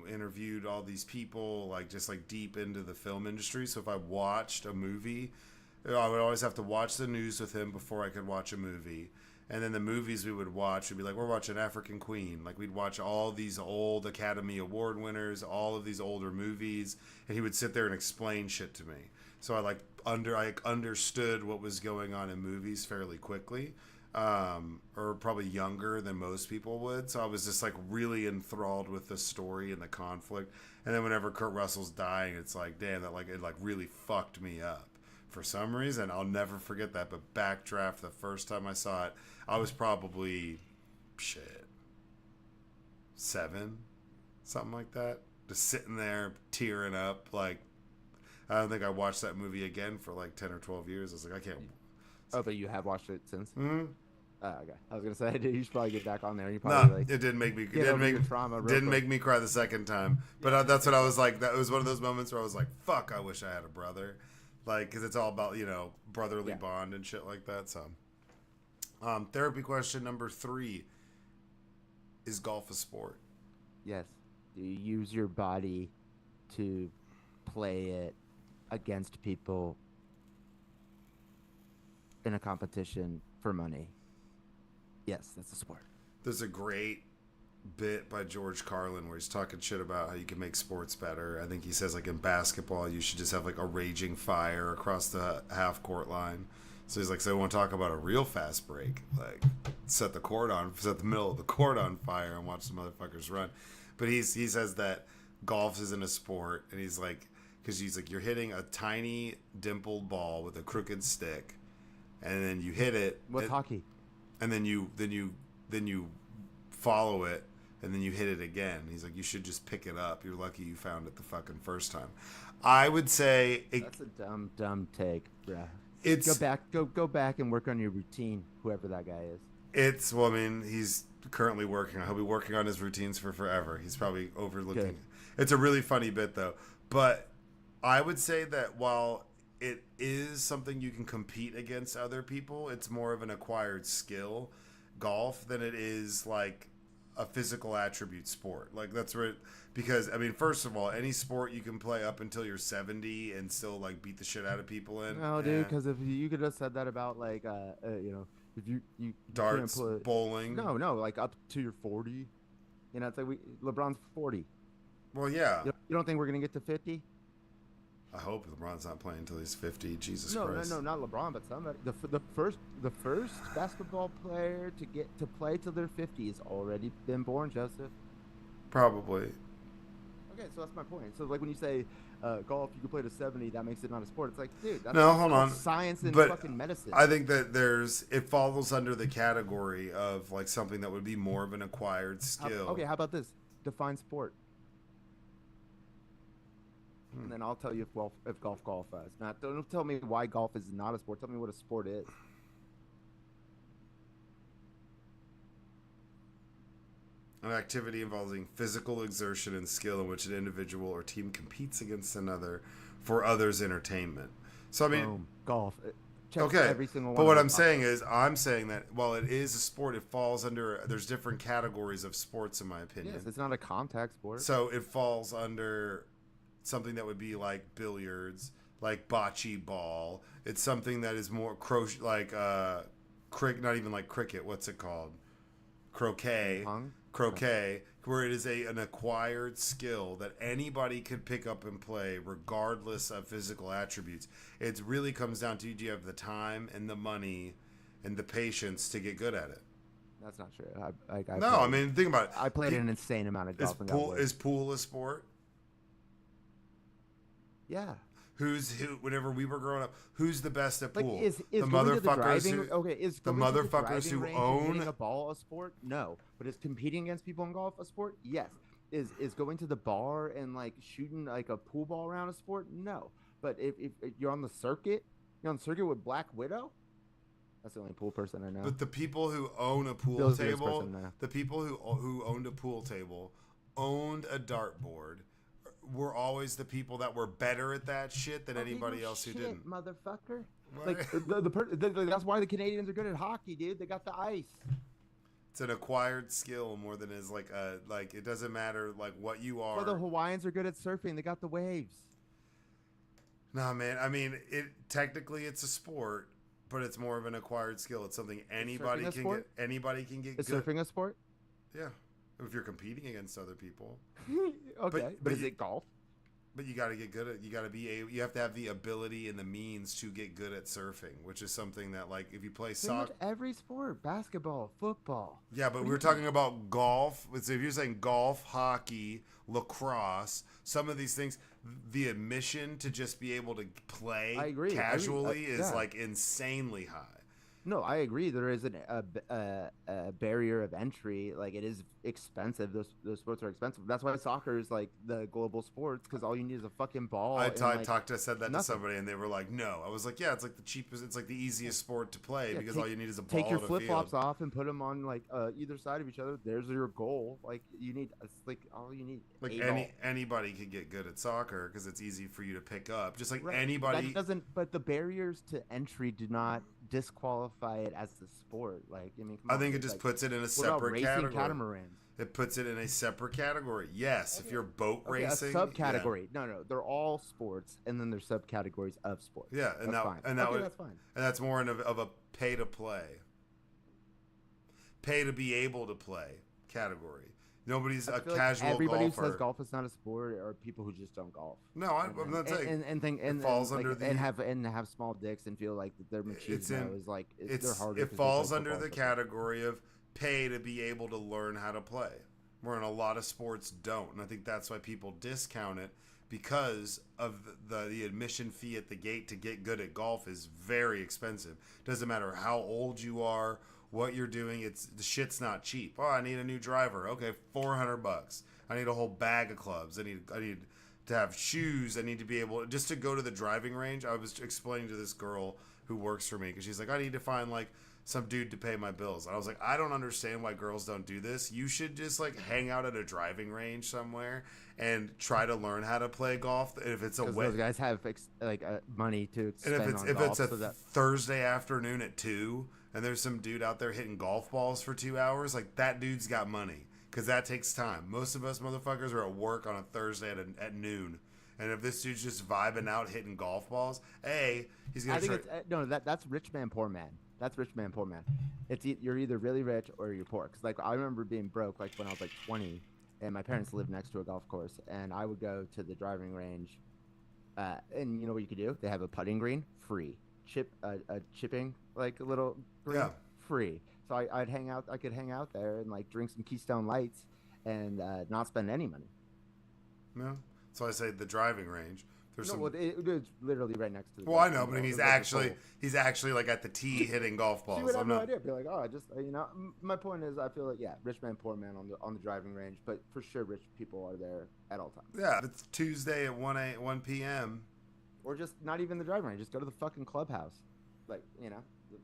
interviewed all these people, like just like deep into the film industry. So if I watched a movie, I would always have to watch the news with him before I could watch a movie. And then the movies we would watch would be like, we're watching African Queen. Like we'd watch all these old Academy Award winners, all of these older movies, and he would sit there and explain shit to me. So I understood what was going on in movies fairly quickly. Or probably younger than most people would. So I was just like really enthralled with the story and the conflict. And then whenever Kurt Russell's dying, it's like, damn, that it really fucked me up for some reason. I'll never forget that. But Backdraft, the first time I saw it, I was probably 7, something like that. Just sitting there tearing up. Like, I don't think I watched that movie again for like 10 or 12 years. I was like, I can't. Oh, but you have watched it since? Mm-hmm. Okay. I was gonna say you should probably get back on there. You probably it didn't make me. Trauma. Didn't make me cry the second time. But that's what I was like. That was one of those moments where I was like, "Fuck! I wish I had a brother." Like, because it's all about brotherly bond and shit like that. So, therapy question number 3: is golf a sport? Yes. Do you use your body to play it against people in a competition for money, yes, that's a sport. There's a great bit by George Carlin where he's talking shit about how you can make sports better. I think he says like in basketball you should just have like a raging fire across the half court line. So he's like, so we want to talk about a real fast break, like set the middle of the court on fire and watch the motherfuckers run. But he says that golf isn't a sport, and he's like, because he's like, you're hitting a tiny dimpled ball with a crooked stick, and then you hit it. What's hockey? And then you follow it, and then you hit it again. He's like, you should just pick it up. You're lucky you found it the fucking first time. I would say that's a dumb take, bruh. It's go back and work on your routine, whoever that guy is. Well, I mean, he's currently working on. He'll be working on his routines for forever. He's probably overlooking. Good. It's a really funny bit though. But I would say that while it is something you can compete against other people, it's more of an acquired skill, golf, than it is like a physical attribute sport. Like that's where because I mean, first of all, any sport you can play up until you're 70 and still like beat the shit out of people in. No, dude, because if you could have said that about like if you darts, bowling. No, like up to your 40. You know, it's like LeBron's 40. Well, yeah. You don't think we're gonna get to 50? I hope LeBron's not playing until he's 50. Jesus Christ. No, not LeBron, but somebody. The first basketball player to play till they're 50 has already been born, Joseph. Probably. Okay, so that's my point. So like when you say golf, you can play to 70, that makes it not a sport. It's like, dude, that's hold on. Science and but fucking medicine. I think that it falls under the category of like something that would be more of an acquired skill. How about this? Define sport. And then I'll tell you if golf qualifies. Not don't tell me why golf is not a sport. Tell me what a sport is. An activity involving physical exertion and skill in which an individual or team competes against another for others' entertainment. So I mean, golf. Okay, every single one but what I'm saying that while it is a sport, it falls under. There's different categories of sports, in my opinion. Yes, it's not a contact sport. So it falls under something that would be like billiards, like bocce ball. It's something that is more not even like cricket. What's it called? Croquet. Croquet, where it is an acquired skill that anybody could pick up and play regardless of physical attributes. It really comes down to, do you have the time and the money and the patience to get good at it? That's not true. I mean, think about it. I played an insane amount of golf. Is pool a sport? Yeah. Whenever we were growing up, who's the best at pool? Is the motherfuckers who own a ball a sport? No. But is competing against people in golf a sport? Yes. Is going to the bar and like shooting like a pool ball around a sport? No. But if you're on the circuit, with Black Widow. That's the only pool person I know. But the people who own a pool table, the people who owned a pool table, owned a dartboard, were always the people that were better at that shit than anybody else who didn't. Motherfucker. Like that's why the Canadians are good at hockey, dude. They got the ice. It's an acquired skill more than is like it doesn't matter like what you are. Well, the Hawaiians are good at surfing. They got the waves. Nah, man. I mean, technically it's a sport, but it's more of an acquired skill. It's something anybody can get. Anybody can get. Is surfing a sport? Yeah. If you're competing against other people. Okay, but is it golf? But you got to get good at. You have to have the ability and the means to get good at surfing, which is something that, like, if you play soccer, every sport, basketball, football. Yeah, but we were talking about golf. So if you're saying golf, hockey, lacrosse, some of these things, the admission to just be able to play casually is like insanely high. No, I agree. There is a barrier of entry. Like, it is expensive. Those sports are expensive. That's why soccer is like the global sports, because all you need is a fucking ball. I said that to somebody, and they were like, "No." I was like, "Yeah, it's like the cheapest. It's like the easiest sport to play because all you need is a ball." Take your flip flops off and put them on like either side of each other. There's your goal. Like it's like all you need. Like anybody can get good at soccer because it's easy for you to pick up. Just like anybody. That doesn't. But the barriers to entry do not disqualify it as the sport. Like, I mean, I think it just puts it in a separate category. Catamarans. It puts it in a separate category. Yes, if you're boat Okay, racing, a subcategory. No, they're all sports, and then there's subcategories of sports. Yeah, and that's that fine. and that would, that's fine. and that's more of a pay to play, pay to be able to play category. Nobody's a casual everybody golfer. who says golf is not a sport are people who just don't golf. No, I'm not saying. And falls like, under the and have small dicks and feel like that their machismo is like they're harder. It falls under the category of pay to be able to learn how to play. Where in a lot of sports don't, and I think that's why people discount it, because of the admission fee at the gate to get good at golf is very expensive. Doesn't matter how old you are, what you're doing, the shit's not cheap. Oh, I need a new driver. Okay, $400. I need a whole bag of clubs. I need to have shoes. I need to be able just to go to the driving range. I was explaining to this girl who works for me because she's like, I need to find like some dude to pay my bills. And I was like, I don't understand why girls don't do this. You should just like hang out at a driving range somewhere and try to learn how to play golf. If it's a those guys have money to spend and on if golf, it's a Thursday afternoon at 2 and there's some dude out there hitting golf balls for 2 hours, like that dude's got money because that takes time. Most of us motherfuckers are at work on a Thursday at noon. And if this dude's just vibing out hitting golf balls, he's gonna. That's rich man, poor man. That's rich man, poor man. You're either really rich or you're poor. Cause like I remember being broke like when I was like 20, and my parents lived next to a golf course, and I would go to the driving range, and you know what you could do? They have a putting green, free. Chipping like a little green, free. So I could hang out there and like drink some Keystone Lights, and not spend any money. No, so I say the driving range. There's it's literally right next to. I know, but he's actually like at the tee hitting golf balls. You would have no idea. Be like, oh, I just My point is, I feel like rich man, poor man on the driving range, but for sure, rich people are there at all times. Yeah, it's Tuesday at 1 p.m. Or just not even the driving range. Just go to the fucking clubhouse. Like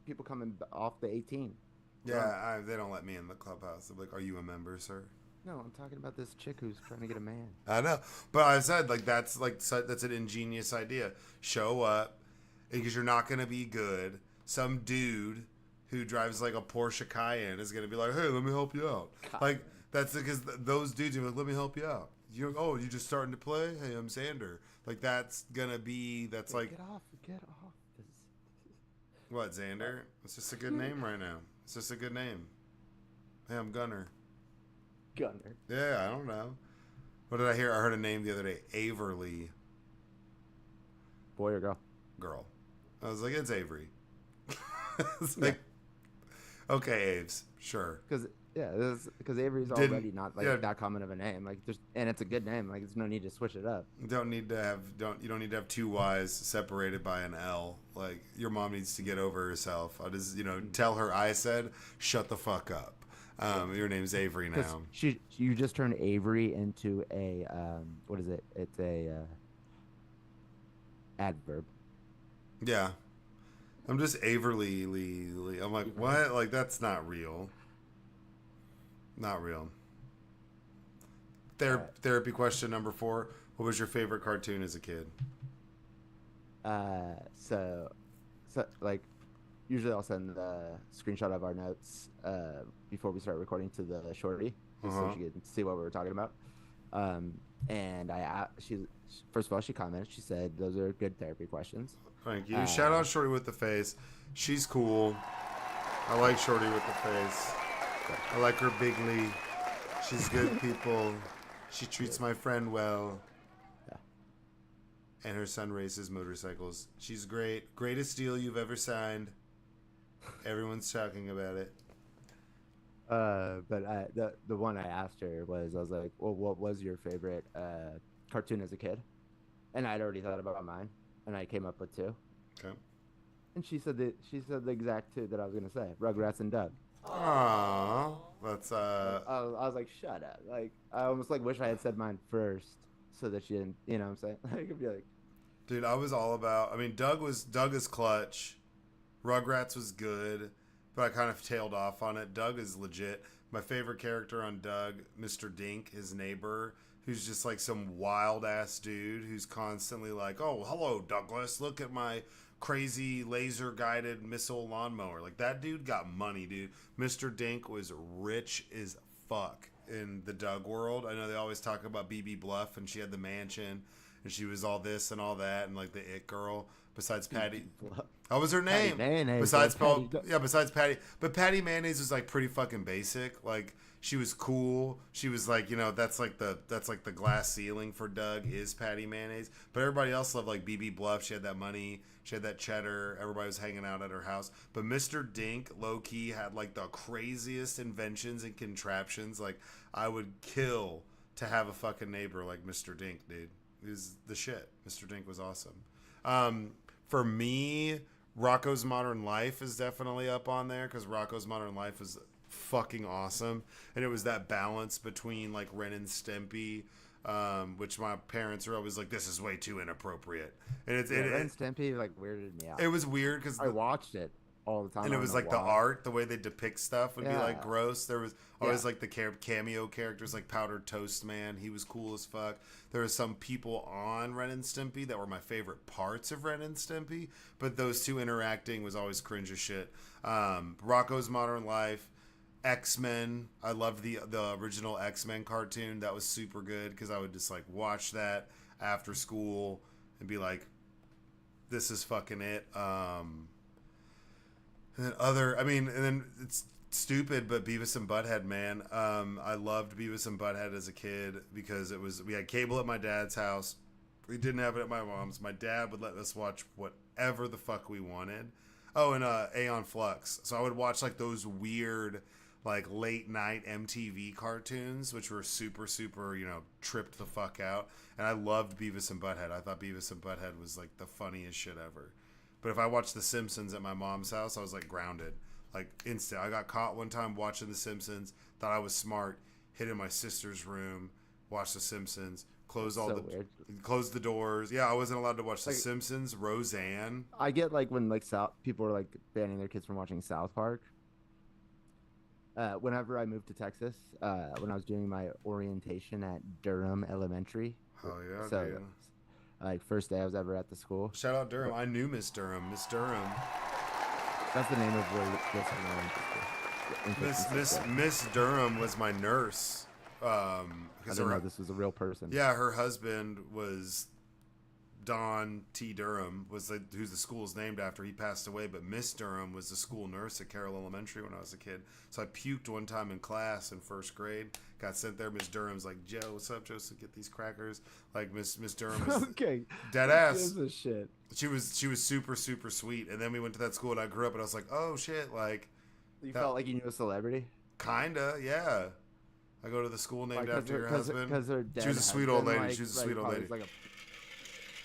people coming off the 18. Yeah, they don't let me in the clubhouse. They're like, "Are you a member, sir?" No, I'm talking about this chick who's trying to get a man. I know, but I said that's an ingenious idea. Show up, because you're not gonna be good. Some dude who drives like a Porsche Cayenne is gonna be like, "Hey, let me help you out." Like that's because those dudes are like, "Let me help you out." You just starting to play? Hey, I'm Xander. Like that's gonna be like get off. What, Xander? It's just a good name right now. It's just a good name. Hey, I'm Gunner. Yeah, I don't know. What did I hear? I heard a name the other day. Averly. Boy or girl? Girl. I was like, it's Avery. It's like, okay, Aves, sure. Because Avery's already not like that common of a name. Like, and it's a good name. Like, there's no need to switch it up. You don't need to have two Y's separated by an L. Like, your mom needs to get over herself. I'll just tell her I said shut the fuck up. Your name's Avery now. You just turned Avery into a what is it? It's a adverb. Yeah. I'm just Averly. I'm like, what? Like, that's not real. Not real. Therapy question number 4. What was your favorite cartoon as a kid? So like, usually I'll send a screenshot of our notes before we start recording to the shorty, so she can see what we were talking about. And first of all, she commented. She said those are good therapy questions. Thank you. Shout out Shorty with the face. She's cool. I like Shorty with the face. I like her bigly. She's good people. She treats my friend well. Yeah. And her son races motorcycles. She's great. Greatest deal you've ever signed. Everyone's talking about it. But the one I asked her I was like, well, what was your favorite cartoon as a kid? And I'd already thought about mine, and I came up with 2. Okay. And she said the exact 2 that I was gonna say, Rugrats and Doug. Aww, that's I was like, shut up. Like, I almost like wish I had said mine first, so that she didn't. You know what I'm saying? I could be like, dude, I was all about. I mean, Doug is clutch. Rugrats was good, but I kind of tailed off on it. Doug is legit. My favorite character on Doug, Mr. Dink, his neighbor, who's just like some wild ass dude who's constantly like, oh, hello, Douglas, look at my crazy laser guided missile lawnmower. Like, that dude got money, dude. Mr. Dink was rich as fuck. in the Doug world. I know they always talk about BB Bluff, and she had the mansion, and she was all this and all that, and like the it girl. Besides Patty, what was her name? Patty Mayonnaise, Besides Patty. besides Patty, but Patty Mayonnaise was like pretty fucking basic. Like she was cool. She was like, you know, that's like the glass ceiling for Doug is Patty Mayonnaise. But everybody else loved like BB Bluff. She had that money. She had that cheddar. Everybody was hanging out at her house. But Mr. Dink, low key, had like the craziest inventions and contraptions. Like I would kill to have a fucking neighbor like Mr. Dink, dude. He was the shit. Mr. Dink was awesome. For me, Rocko's Modern Life is definitely up on there because Rocko's Modern Life is fucking awesome, and it was that balance between like Ren and Stimpy, which my parents were always like, "This is way too inappropriate," and Ren and Stimpy like weirded me out. It was weird because I watched it all the time, and it was like the art, the way they depict stuff would be like gross. There was always like the cameo characters, like Powdered Toast Man. He was cool as fuck. There were some people on Ren and Stimpy that were my favorite parts of Ren and Stimpy, but those two interacting was always cringe as shit. Rocko's Modern Life, X-Men. I loved the original X-Men cartoon. That was super good because I would just like watch that after school and be like, "This is fucking it." And then it's stupid, but Beavis and Butthead, man. I loved Beavis and Butthead as a kid because we had cable at my dad's house. We didn't have it at my mom's. My dad would let us watch whatever the fuck we wanted. Oh, and Aeon Flux. So I would watch like those weird, like late night MTV cartoons, which were super, super, you know, tripped the fuck out. And I loved Beavis and Butthead. I thought Beavis and Butthead was like the funniest shit ever. But if I watched The Simpsons at my mom's house, I was like grounded, like instant. I got caught one time watching The Simpsons. Thought I was smart. Hid in my sister's room. Watched The Simpsons. Closed the doors. Yeah, I wasn't allowed to watch The Simpsons. Roseanne. I get like when like people are like banning their kids from watching South Park. Whenever I moved to Texas, when I was doing my orientation at Durham Elementary. Oh yeah. So. Dude. Like first day I was ever at the school. Shout out Durham. I knew Miss Durham. Miss Durham. That's the name of where Miss Durham was my nurse. I didn't know this was a real person. Yeah, her husband was Don T. Durham, who's the school's named after. He passed away, but Miss Durham was the school nurse at Carroll Elementary when I was a kid. So I puked one time in class in first grade. Got sent there. Miss Durham's like, "Joe, what's up, Joseph? Get these crackers." Like Miss Durham was okay. Dead ass. Gives a shit. She was super, super sweet. And then we went to that school and I grew up and I was like, oh shit, like you felt like you knew a celebrity? Kinda, yeah. I go to the school named after your husband. Because her dad. She was a sweet old lady. Like, she was a sweet old lady. Like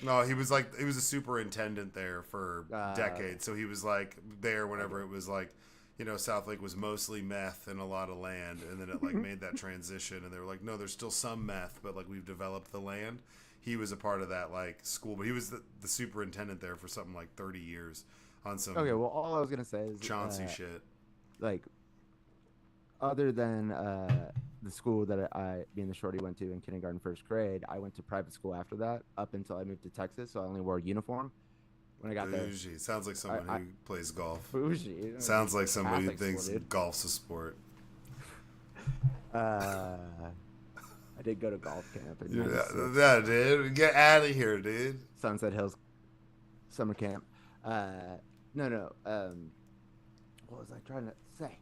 No, he was a superintendent there for decades. So he was like there whenever it was like, you know, South Lake was mostly meth and a lot of land, and then it like made that transition, and they were like, no, there's still some meth, but like we've developed the land. He was a part of that like school, but he was the superintendent there for something like 30 years on some. Okay, well, all I was gonna say is Chauncey shit. Like, other than the school that me and the shorty went to in kindergarten, first grade, I went to private school after that up until I moved to Texas, so I only wore a uniform when I got Bougie. There. Sounds like someone who plays golf. Bougie. Sounds like somebody who thinks golf's a sport. I did go to golf camp. Yeah, dude. Get out of here, dude. Sunset Hills summer camp. No. What was I trying to say?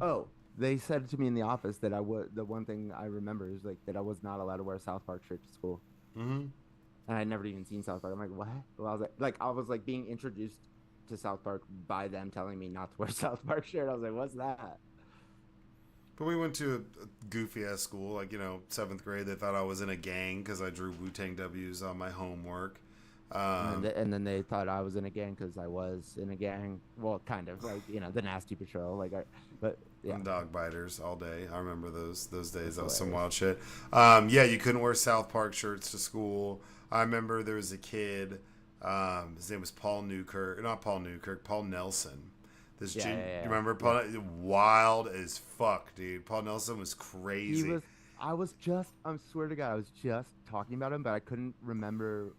Oh, they said to me in the office that the one thing I remember is like that I was not allowed to wear a South Park shirt to school. Mm-hmm. And I'd never even seen South Park. I'm like, what? Well, I was being introduced to South Park by them telling me not to wear a South Park shirt. I was like, what's that? But we went to a goofy ass school, like, you know, 7th grade. They thought I was in a gang because I drew Wu-Tang W's on my homework. And then they thought I was in a gang because I was in a gang. Well, kind of like, you know, the Nasty Patrol. But yeah. And dog biters all day. I remember those days. That was some wild shit. Yeah, you couldn't wear South Park shirts to school. I remember there was a kid. His name was Paul Newkirk. Not Paul Newkirk. Paul Nelson. You remember Paul? Wild as fuck, dude. Paul Nelson was crazy. I swear to God, I was just talking about him, but I couldn't remember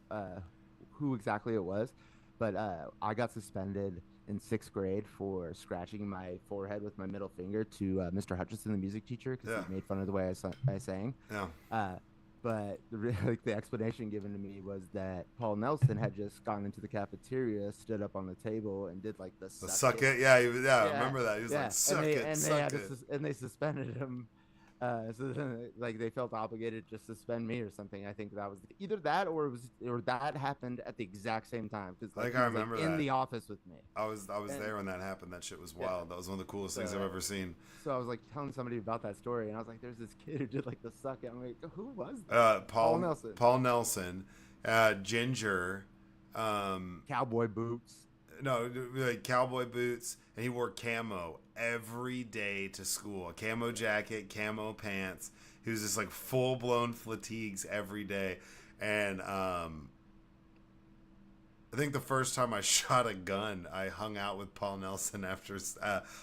who exactly it was. But I got suspended in 6th grade for scratching my forehead with my middle finger to Mr. Hutchinson, the music teacher, because Yeah. he made fun of the way I sang. Yeah. But like the explanation given to me was that Paul Nelson had just gone into the cafeteria, stood up on the table, and did like the Suck it. Yeah. I Yeah, remember that. He was like, suck and they, it. and they Suck had it. and they suspended him. So then, like they felt obligated to suspend me or something. I think that was either that or that happened at the exact same time because I think he I was, remember in that. the office with me. I was And- there when that happened. That shit was Yeah. wild. That was one of the coolest things I've ever seen. So I was like telling somebody about that story, and I was like, "There's this kid who did like the suck it." I'm like, "Who was that?" Paul Nelson. Paul Nelson, Ginger, Cowboy boots. no, like cowboy boots, and he wore camo every day to school. A camo jacket, camo pants. He was just like full blown fatigues every day, and I think the first time I shot a gun, I hung out with Paul Nelson after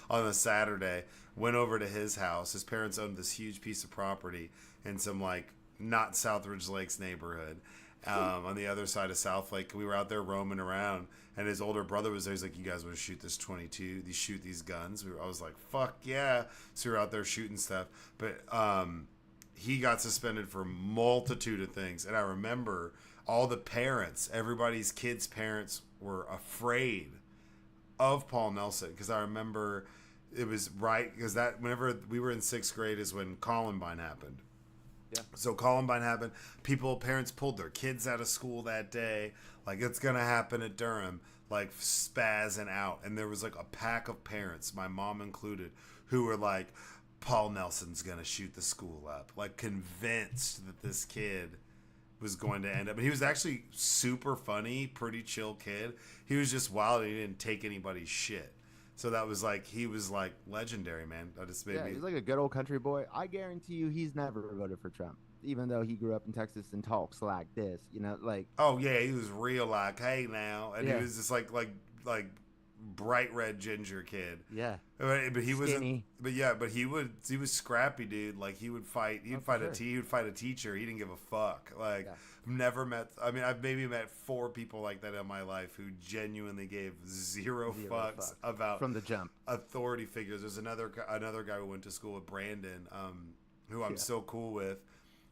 on a Saturday. Went over to his house. His parents owned this huge piece of property in some like not Southridge Lakes neighborhood, on the other side of South Lake. We were out there roaming around, and his older brother was there. He's like, "You guys want to shoot this 22? You shoot these guns?" I was like, "Fuck yeah!" So we were out there shooting stuff, but he got suspended for a multitude of things, and I remember all the parents, everybody's kids' parents were afraid of Paul Nelson because I remember it was right because that whenever we were in 6th grade is when Columbine happened. Yeah. So Columbine happened. Parents pulled their kids out of school that day. Like it's gonna happen at Durham, like spazzing out. And there was like a pack of parents, my mom included, who were like, Paul Nelson's gonna shoot the school up. Like convinced that this kid was going to end up. And he was actually super funny, pretty chill kid. He was just wild and he didn't take anybody's shit. So that was like, he was like legendary, man. That just made me. He's like a good old country boy. I guarantee you he's never voted for Trump, even though he grew up in Texas and talks like this, like. Oh yeah, he was real like, hey now. And Yeah. he was just like bright red ginger kid. Yeah. But he wasn't. Skinny. But yeah, but he was scrappy, dude. Like he would fight. He would fight a teacher. He didn't give a fuck. Like never met. I mean, I've maybe met 4 people like that in my life who genuinely gave zero fucks about from the jump authority figures. There's another guy who went to school with Brandon, who I'm still cool with.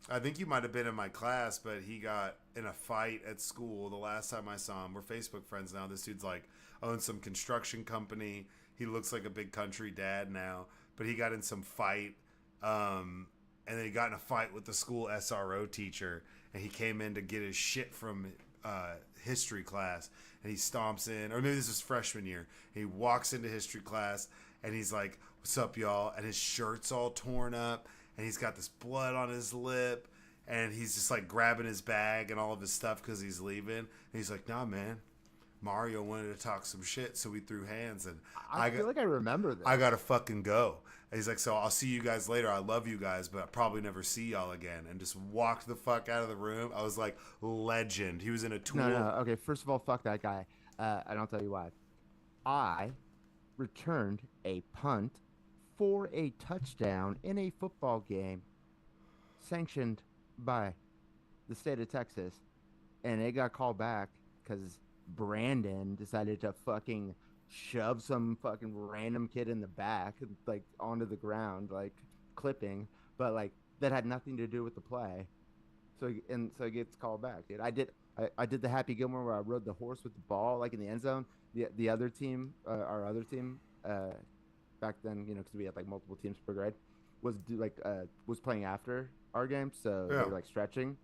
I think you might have been in my class, but he got in a fight at school the last time I saw him. We're Facebook friends now. This dude's like owns some construction company. He looks like a big country dad now, but he got in some fight, and then he got in a fight with the school SRO teacher, and he came in to get his shit from history class, and he stomps in, or maybe this was freshman year. He walks into history class, and he's like, "What's up, y'all?" And his shirt's all torn up, and he's got this blood on his lip, and he's just like grabbing his bag and all of his stuff because he's leaving. And he's like, "Nah, man. Mario wanted to talk some shit, so we threw hands, and I feel like I remember this. I gotta fucking go." And he's like, "So I'll see you guys later. I love you guys, but I'll probably never see y'all again." And just walked the fuck out of the room. I was like, legend. He was in a Tool. No. Okay, first of all, fuck that guy. And I'll tell you why. I returned a punt for a touchdown in a football game sanctioned by the state of Texas, and it got called back because Brandon decided to fucking shove some fucking random kid in the back, like onto the ground, like clipping, but like that had nothing to do with the play. So it gets called back, dude. I did the Happy Gilmore where I rode the horse with the ball, like in the end zone. The other team, our other team, back then, because we had like multiple teams per grade, was playing after our game, so they were like stretching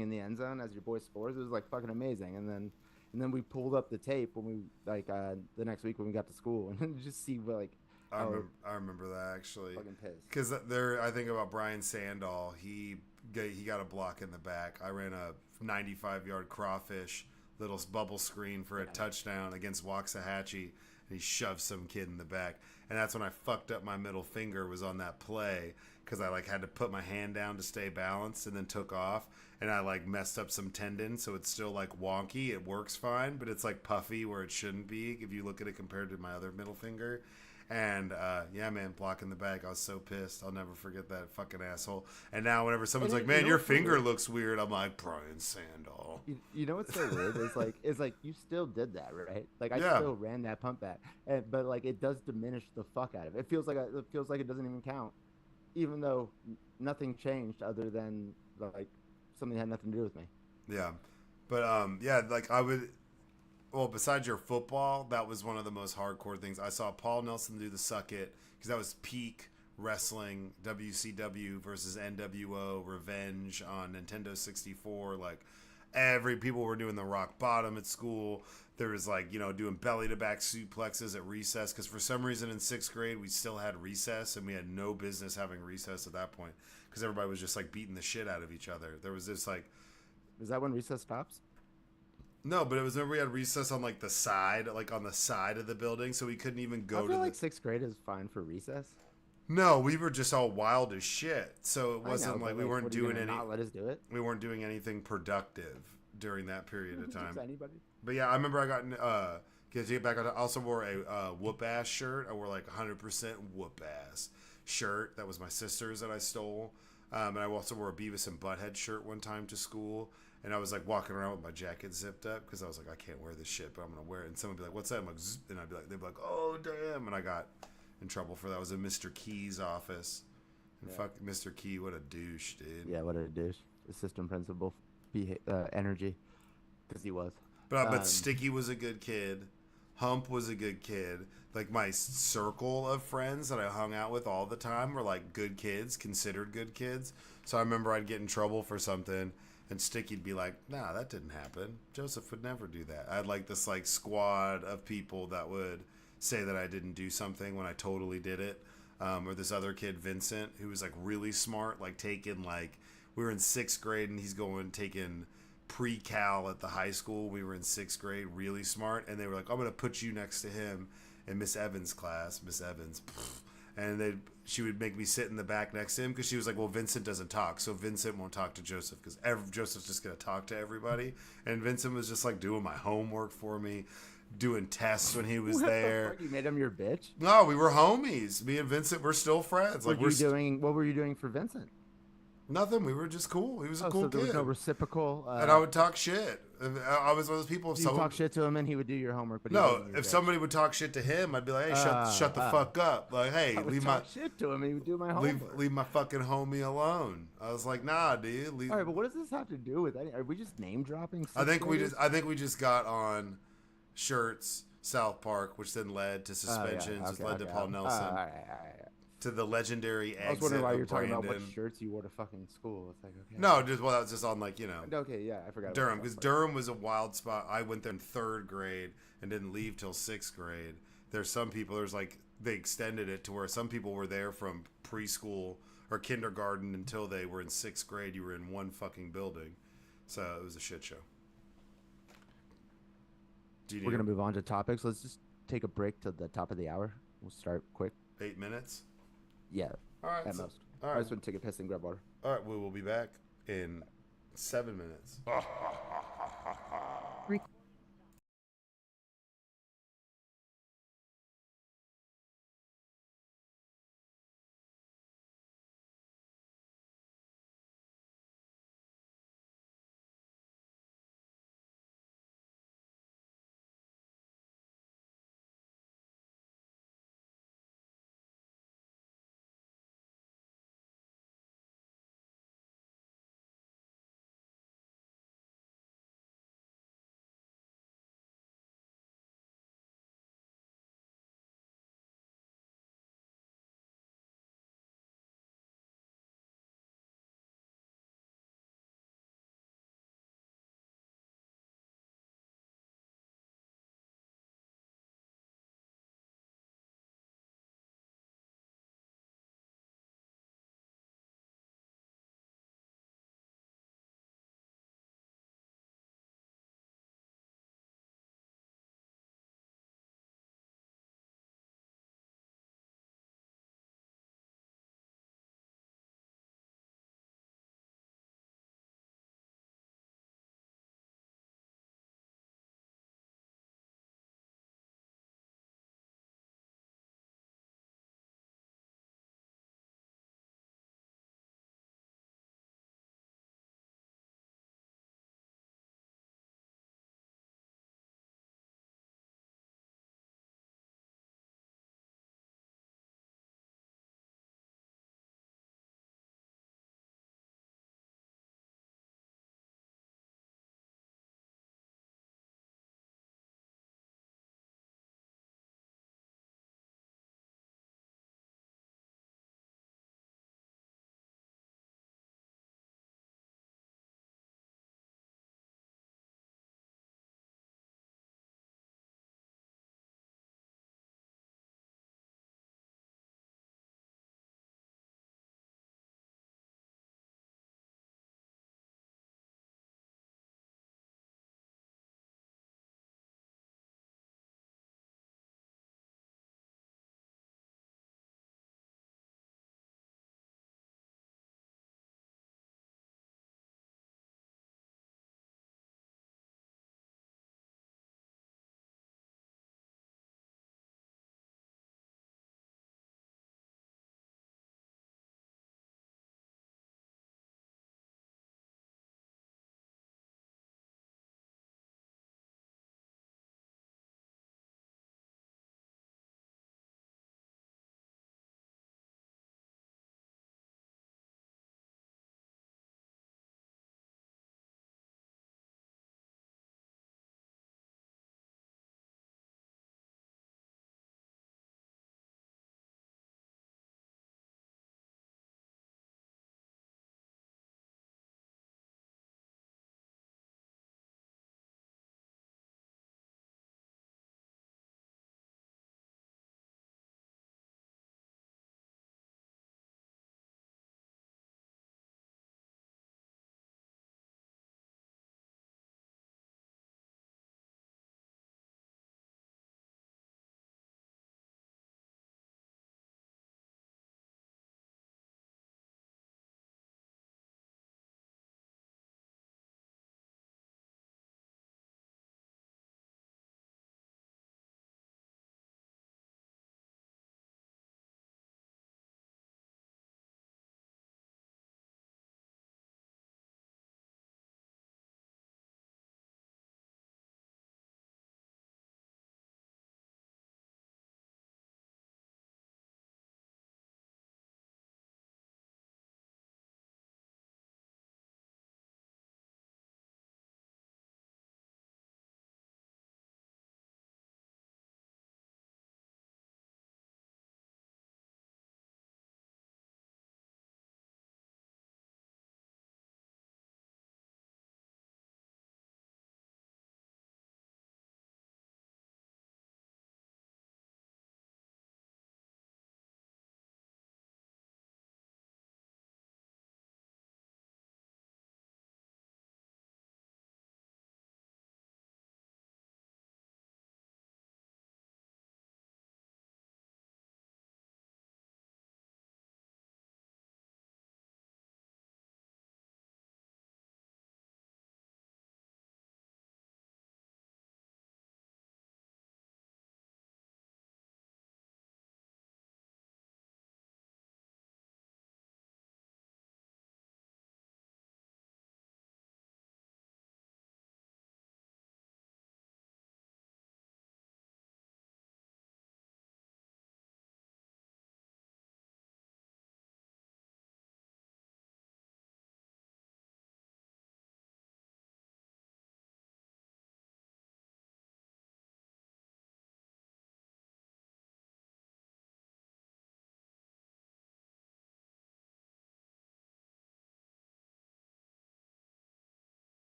in the end zone as your boy scores. It was like fucking amazing, and then we pulled up the tape when we the next week when we got to school, and just see like. I remember that actually. Fucking pissed. Because I think about Brian Sandall. He got a block in the back. I ran a 95-yard crawfish little bubble screen for a touchdown against Waxahachie, and he shoved some kid in the back. And that's when I fucked up my middle finger, was on that play, because I had to put my hand down to stay balanced and then took off, and I messed up some tendon, so it's still wonky. It works fine, but it's puffy where it shouldn't be if you look at it compared to my other middle finger. And yeah, man, blocking the bag. I was so pissed. I'll never forget that fucking asshole. And now whenever someone's like, "Man, your finger looks weird," I'm like, Brian Sandall. You know what's so weird is like you still did that, right? Like I Yeah. still ran that pump back, but like it does diminish the fuck out of it. It feels like it doesn't even count, even though nothing changed other than like something that had nothing to do with me. Yeah. But yeah, like I would. Well, besides your football, that was one of the most hardcore things. I saw Paul Nelson do the Suck It because that was peak wrestling, WCW versus NWO, Revenge on Nintendo 64. Like, people were doing the rock bottom at school. There was like, doing belly to back suplexes at recess because for some reason in 6th grade we still had recess and we had no business having recess at that point because everybody was just like beating the shit out of each other. There was this like, Is that when recess stops? no, but it was when we had recess on like the side, like on the side of the building, so we couldn't even go I to feel the. like sixth grade is fine for recess. No, we were just all wild as shit. So it I wasn't know, like but, we like, weren't what, are you doing gonna any. not let us do it. We weren't doing anything productive during that period of time. Just anybody. But yeah, I remember I got to get back on. I also wore a whoop ass shirt. I wore like 100% whoop ass shirt. That was my sister's that I stole. And I also wore a Beavis and Butthead shirt one time to school. And I was like walking around with my jacket zipped up because I was like, I can't wear this shit, but I'm gonna wear it. And someone would be like, "What's that?" I'm like, "Zzz," and they'd be like, "Oh damn!" And I got in trouble for that. I was in Mr. Key's office. And fuck Mr. Key, what a douche, dude. Yeah, what a douche. Assistant principal, energy, because he was. But Sticky was a good kid. Hump was a good kid. Like my circle of friends that I hung out with all the time were like good kids, considered good kids. So I remember I'd get in trouble for something, and Sticky'd be like, "Nah, that didn't happen. Joseph would never do that." I had like this like squad of people that would say that I didn't do something when I totally did it. Or this other kid, Vincent, who was like really smart, like taking like we were in 6th grade and he's taking pre-cal at the high school. We were in 6th grade, really smart, and they were like, "I'm gonna put you next to him in Miss Evans' class." Miss Evans, and she would make me sit in the back next to him because she was like, "Well, Vincent doesn't talk, so Vincent won't talk to Joseph because Joseph's just gonna talk to everybody." And Vincent was just like doing my homework for me, doing tests when he was What there. the fuck? You made him your bitch? No, we were homies. Me and Vincent were still friends. Like What were you doing for Vincent? nothing. We were just cool. He was a cool So there was kid. no reciprocal. And I would talk shit. I was one of those people. If you someone talk shit to him and he would do your homework. But he No, wasn't your if bitch. somebody would talk shit to him, I'd be like, "Hey, shut the fuck up!" Like, "Hey, I would leave my talk shit to him and he would do my homework. leave my fucking homie alone." I was like, "Nah, dude." Leave. All right, but what does this have to do with any? Are we just name dropping? I think we just got on shirts South Park, which then led to suspensions, which led to Paul Nelson, All right. to the legendary exit. I was wondering why of you're talking about what Brandon. shirts you wore to fucking school. It's like, okay. No, that was just on like Okay, yeah, I forgot. Durham, about because that. Durham was a wild spot. I went there in 3rd grade and didn't leave till 6th grade. They extended it to where some people were there from preschool or kindergarten until they were in 6th grade. You were in one fucking building, so it was a shit show. We're gonna move on to topics. Let's just take a break to the top of the hour. We'll start quick. 8 minutes. Yeah, All right. at most. All I right. just want to take a piss and grab water. All right. We will be back in 7 minutes.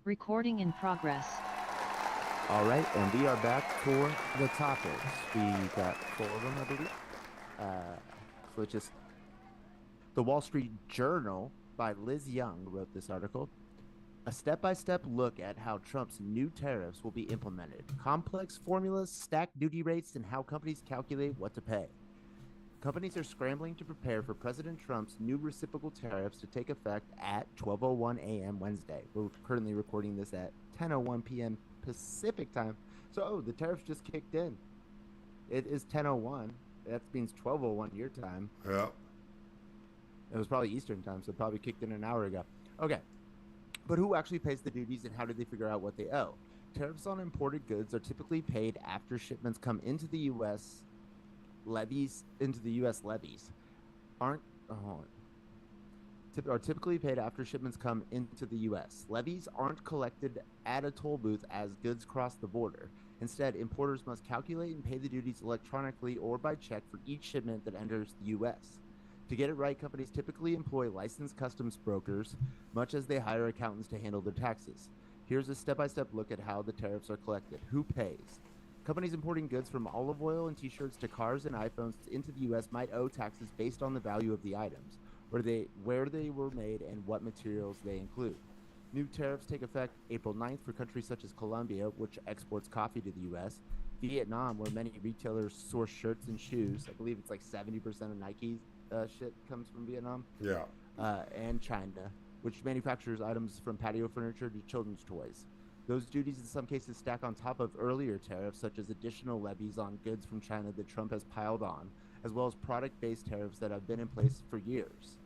Recording in progress. All right, and we are back for the topics. We got 4 of them, I believe. So it's just the Wall Street Journal by Liz Young wrote this article. A step-by-step look at how Trump's new tariffs will be implemented. Complex formulas, stacked duty rates, and how companies calculate what to pay. Companies are scrambling to prepare for President Trump's new reciprocal tariffs to take effect at 12:01 a.m. Wednesday. We're currently recording this at 10:01 p.m. Pacific time. So, the tariffs just kicked in. It is 10:01. That means 12:01 your time. Yeah. It was probably Eastern time, so it probably kicked in an hour ago. Okay. But who actually pays the duties, and how do they figure out what they owe? Tariffs on imported goods are typically paid after shipments come into the U.S. Levies are typically paid after shipments come into the U.S. Levies aren't collected at a toll booth as goods cross the border. Instead, importers must calculate and pay the duties electronically or by check for each shipment that enters the U.S. To get it right, companies typically employ licensed customs brokers, much as they hire accountants to handle their taxes. Here's a step-by-step look at how the tariffs are collected. Who pays? Companies importing goods from olive oil and t-shirts to cars and iPhones into the U.S. might owe taxes based on the value of the items, where they were made, and what materials they include. New tariffs take effect April 9th for countries such as Colombia, which exports coffee to the U.S., Vietnam, where many retailers source shirts and shoes. I believe it's like 70% of Nike's shit comes from Vietnam. Yeah. And China, which manufactures items from patio furniture to children's toys. Those duties in some cases stack on top of earlier tariffs, such as additional levies on goods from China that Trump has piled on, as well as product-based tariffs that have been in place for years.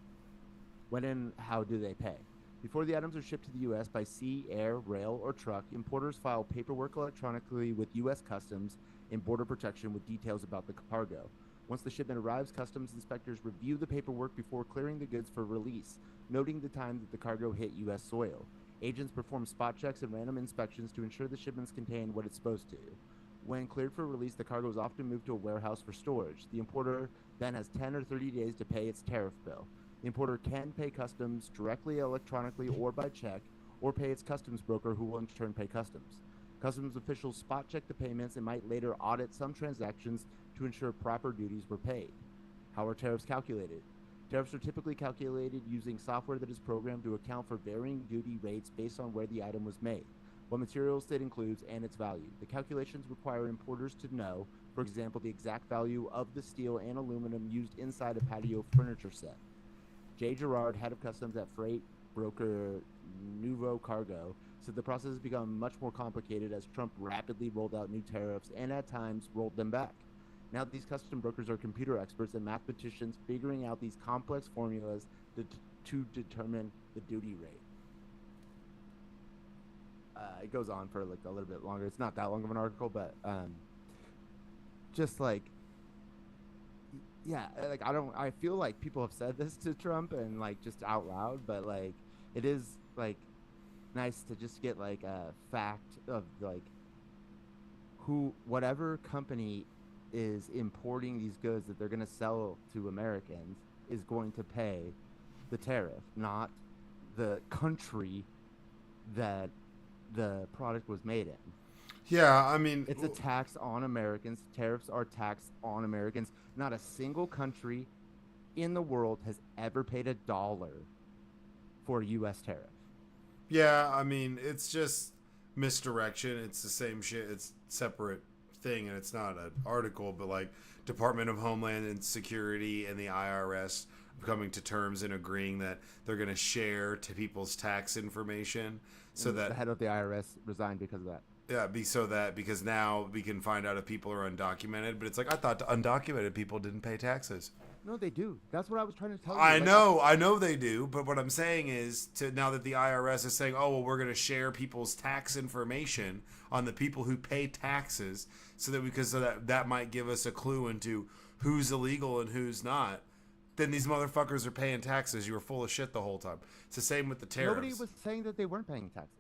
When and how do they pay? Before the items are shipped to the U.S. by sea, air, rail, or truck, importers file paperwork electronically with U.S. Customs and Border Protection with details about the cargo. Once the shipment arrives, customs inspectors review the paperwork before clearing the goods for release, noting the time that the cargo hit U.S. soil. Agents perform spot checks and random inspections to ensure the shipments contain what it's supposed to. When cleared for release, the cargo is often moved to a warehouse for storage. The importer then has 10 or 30 days to pay its tariff bill. The importer can pay customs directly, electronically, or by check, or pay its customs broker, who will in turn pay customs. Customs officials spot check the payments and might later audit some transactions to ensure proper duties were paid. How are tariffs calculated? Tariffs are typically calculated using software that is programmed to account for varying duty rates based on where the item was made, what materials it includes, and its value. The calculations require importers to know, for example, the exact value of the steel and aluminum used inside a patio furniture set. Jay Gerard, head of customs at freight broker Nouveau Cargo, said the process has become much more complicated as Trump rapidly rolled out new tariffs and at times rolled them back. Now these custom brokers are computer experts and mathematicians figuring out these complex formulas to determine the duty rate. It goes on for like a little bit longer. It's not that long of an article, but just like, yeah, like I feel like people have said this to Trump and like just out loud, but like it is like nice to just get like a fact of like whatever company is importing these goods that they're going to sell to Americans is going to pay the tariff, not the country that the product was made in. Yeah, I mean, it's a tax on Americans. Tariffs are taxed on Americans. Not a single country in the world has ever paid $1 for a U.S. tariff. Yeah, I mean, it's just misdirection. It's the same shit. It's separate thing, and it's not an article, but like Department of Homeland and Security and the IRS coming to terms and agreeing that they're going to share to people's tax information, so and that the head of the IRS resigned because of that. Yeah, because now we can find out if people are undocumented. But it's like, I thought undocumented people didn't pay taxes. No, they do. That's what I was trying to tell you. I know they do. But what I'm saying is, now that the IRS is saying, oh, well, we're going to share people's tax information on the people who pay taxes, so that might give us a clue into who's illegal and who's not. Then these motherfuckers are paying taxes. You were full of shit the whole time. It's the same with the tariffs. Nobody was saying that they weren't paying taxes.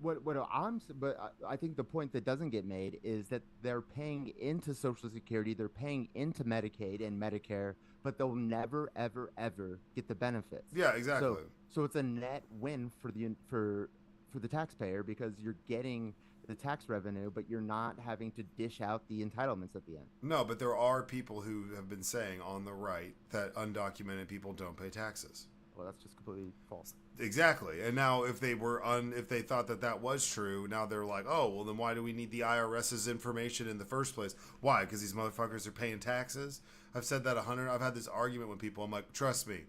But I think the point that doesn't get made is that they're paying into Social Security, they're paying into Medicaid and Medicare, but they'll never, ever, ever get the benefits. Yeah, exactly. So it's a net win for for the taxpayer because you're getting the tax revenue, but you're not having to dish out the entitlements at the end. No, but there are people who have been saying on the right that undocumented people don't pay taxes. Well, that's just completely false. Exactly. And now if they thought that was true, now they're like, oh, well, then why do we need the IRS's information in the first place? Why? Because these motherfuckers are paying taxes? I've said that I've had this argument with people. I'm like, trust me,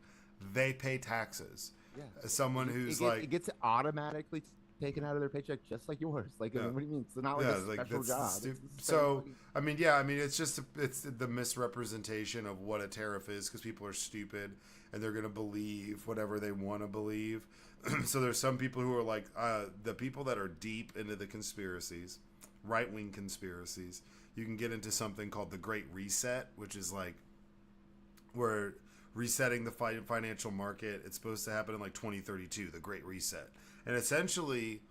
they pay taxes. Yeah. As someone who's it gets automatically taken out of their paycheck just like yours. Like, what do you mean? It's not like a special job. So, I mean, it's the misrepresentation of what a tariff is because people are stupid and they're going to believe whatever they want to believe. So there's some people who are like, the people that are deep into the conspiracies, right-wing conspiracies, you can get into something called the Great Reset, which is like where resetting the financial market, it's supposed to happen in like 2032, the Great Reset. And essentially,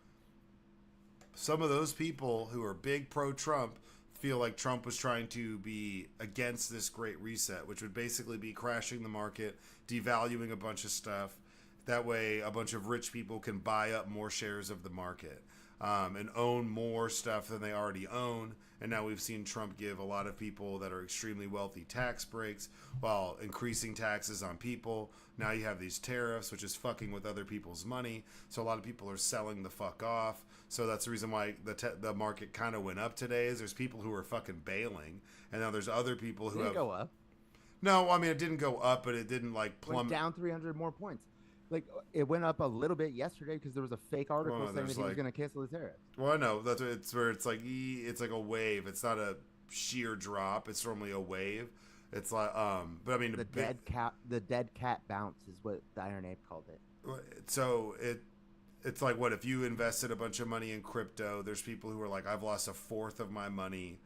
some of those people who are big pro-Trump feel like Trump was trying to be against this Great Reset, which would basically be crashing the market, devaluing a bunch of stuff. That way, a bunch of rich people can buy up more shares of the market and own more stuff than they already own. And now we've seen Trump give a lot of people that are extremely wealthy tax breaks while increasing taxes on people. Now you have these tariffs, which is fucking with other people's money. So a lot of people are selling the fuck off. So that's the reason why the market kind of went up today. Is there's people who are fucking bailing, and now there's other people who go up. No, I mean it didn't go up, but it didn't like plummet. Went down 300 more points. Like, it went up a little bit yesterday because there was a fake article saying that he was going to cancel the tariffs. Well, I know that's where it's like a wave. It's not a sheer drop. It's normally a wave. It's like but I mean the dead cat bounce is what the Iron Ape called it. So it's like, what if you invested a bunch of money in crypto? There's people who are like, I've lost a fourth of my money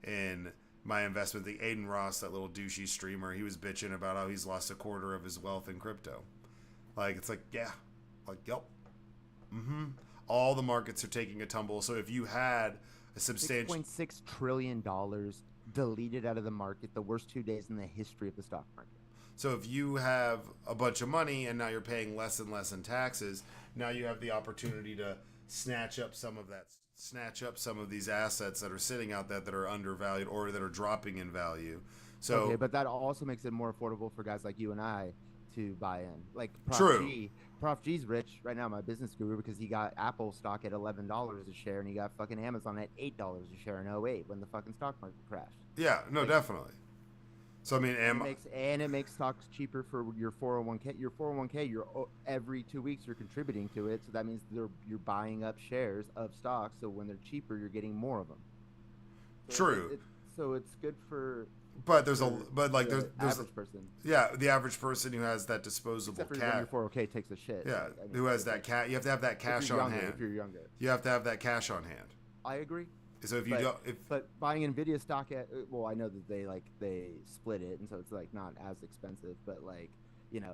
in my investment. The Aiden Ross, that little douchey streamer, he was bitching about how he's lost a quarter of his wealth in crypto. Like, it's like, yeah, like, yep. Mm-hmm. All the markets are taking a tumble. So if you had a substantial $6.6 trillion deleted out of the market, the worst 2 days in the history of the stock market. So if you have a bunch of money and now you're paying less and less in taxes, now you have the opportunity to snatch up some of these assets that are sitting out there that are undervalued or that are dropping in value. So okay, but that also makes it more affordable for guys like you and I to buy in. Like Prof G's rich right now, my business guru, because he got Apple stock at $11 a share and he got fucking Amazon at $8 a share in 2008 when the fucking stock market crashed. Yeah, no, definitely. So I mean, it makes stocks cheaper for your 401k. Your 401k, every 2 weeks you're contributing to it, so that means you're buying up shares of stocks. So when they're cheaper, you're getting more of them. So true. So it's good for. But there's there's average person. Yeah, the average person who has that disposable cash. Except for when your 401k takes a shit. Yeah, who has that cash? You have to have that cash on hand. If you're younger, you have to have that cash on hand. I agree. So if but buying Nvidia stock I know that they split it, and so it's like not as expensive, but like,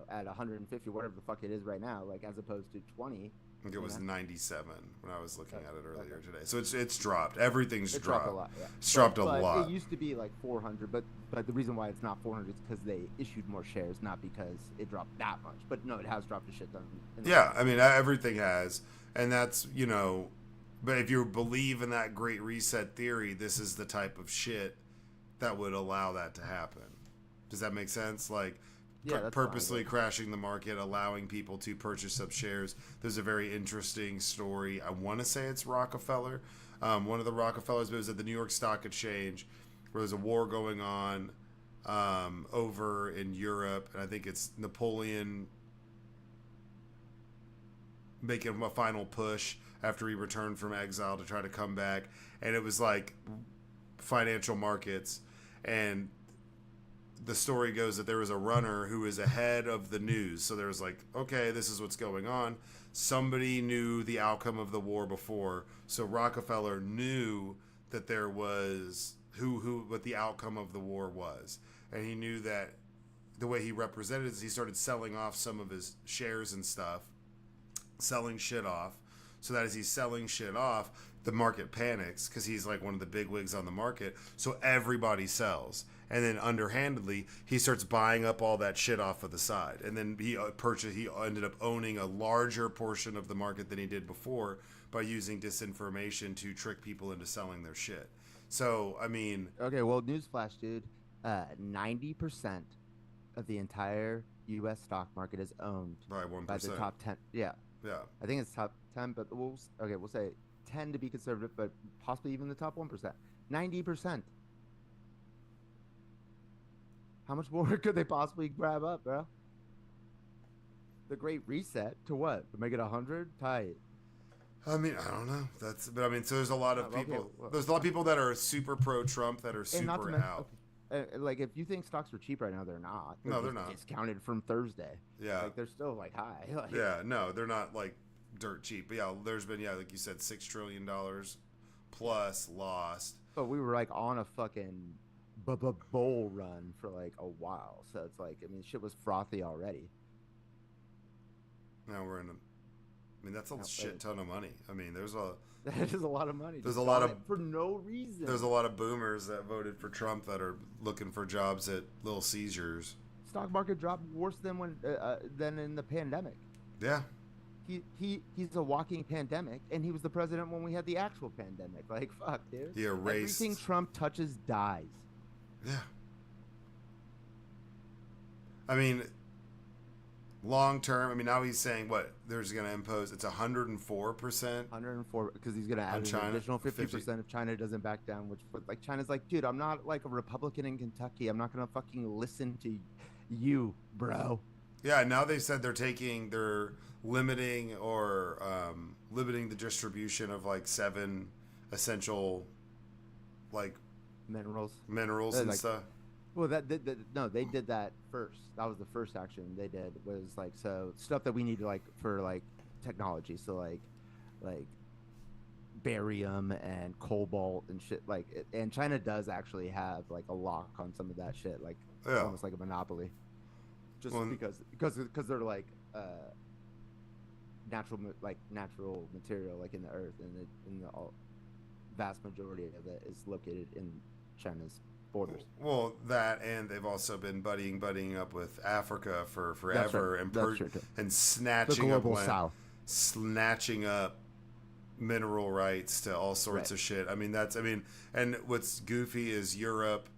at 150, whatever the fuck it is right now, like as opposed to 20. I think it was 97 when I was looking at it earlier today. So it's dropped. Everything's dropped. A lot. Yeah. It's dropped a lot. It used to be like 400, but the reason why it's not 400 is because they issued more shares, not because it dropped that much. But no, it has dropped a shit ton. Yeah, I mean everything has, and that's But if you believe in that Great Reset theory, this is the type of shit that would allow that to happen. Does that make sense? Like, purposely crashing the market, allowing people to purchase up shares. There's a very interesting story. I want to say it's Rockefeller. One of the Rockefellers, but it was at the New York Stock Exchange, where there's a war going on over in Europe, and I think it's Napoleon making a final push after he returned from exile to try to come back, and it was like financial markets, and the story goes that there was a runner who was ahead of the news. So there was like, okay, this is what's going on. Somebody knew the outcome of the war before, so Rockefeller knew that there was what the outcome of the war was, and he knew that the way he represented it is he started selling off some of his shares and stuff, selling shit off. So that as he's selling shit off, the market panics because he's like one of the big wigs on the market. So everybody sells. and then underhandedly he starts buying up all that shit off of the side, and then he ended up owning a larger portion of the market than he did before by using disinformation to trick people into selling their shit. So I mean, Okay, well, newsflash, dude. 90% of the entire U.S. stock market is owned by by the 1%. top 10. Yeah, Yeah. I think it's top 10, but we'll say 10 to be conservative, but possibly even the top 1%. 90%. How much more could they possibly grab up, bro? The Great Reset to what? To make it 100? Tight. I mean, I don't know. But I mean, so there's a lot of Okay, people. well, There's a lot of people that are super pro Trump that are and not to super mention, out. like if you think stocks are cheap right now, they're not. No, they're just not. discounted from Thursday. Yeah. Like they're still like high. Like, Yeah, no, they're not like dirt cheap. But yeah, there's been like you said, $6 trillion plus lost. But we were like on a fucking bull run for like a while, so it's like I mean, shit was frothy already. Now we're in. I mean, that's a shit ton of money. I mean, there's a That is a lot of money. There's just a lot gone of- for no reason. there's a lot of boomers that voted for Trump that are looking for jobs at Little Caesars. Stock market dropped worse than in the pandemic. Yeah, He's a walking pandemic, and he was the president when we had the actual pandemic. Like fuck, dude. he erased. Everything Trump touches dies. Yeah. I mean, long term. I mean, now he's saying what there's going to impose. It's 104%. 104 because he's gonna On add an China, additional 50% 50. if China doesn't back down. Which like China's like, dude, I'm not like a Republican in Kentucky. I'm not gonna fucking listen to you, bro. Yeah, now they said they're limiting or limiting the distribution of like 7 essential like Minerals. minerals Uh, and like- stuff. Well, no, they did that first. That was the first action they did. Was like so stuff that we need like for like technology. So like barium and cobalt and shit. And China does actually have like a lock on some of that shit. Like Yeah. almost like a monopoly. Just Well, because they're like natural material like in the earth, and the vast majority of it is located in China's borders. Well, that, and they've also been buddying up with Africa for forever, right. and That's true, too. and The snatching up global south. snatching up mineral rights to all sorts Right. of shit. I mean, and what's goofy is Europe,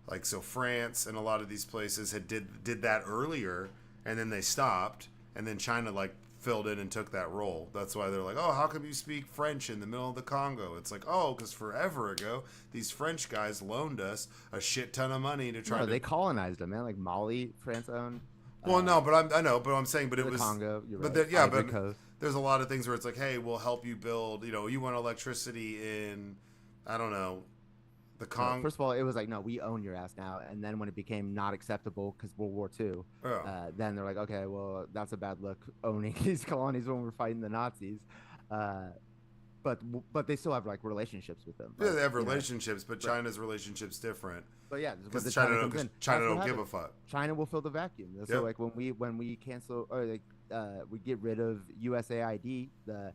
like so France and a lot of these places did that earlier, and then they stopped, and then China like filled in and took that role. That's why they're like, oh, how come you speak French in the middle of the Congo? It's like, oh, because forever ago these French guys loaned us a shit ton of money to try No, to. they colonized them, man. Like Mali, France owned. Well, no, but I'm saying, but it the was Congo. You're but right. yeah, Ivory but Coast. there's a lot of things where it's like, hey, we'll help you build. You want electricity in, I don't know, the No, Congo. first of all, it was like, no, we own your ass now. And then when it became not acceptable because World War II, Yeah. then they're like, okay, well, that's a bad look owning these colonies when we're fighting the Nazis. But they still have like relationships with them. Yeah, Like, they have you know, relationships, but China's relationship's different But yeah, because the China comes in, China that's what don't give a happens. fuck. China will fill the vacuum. So Yep. like when we cancel or like we get rid of USAID, the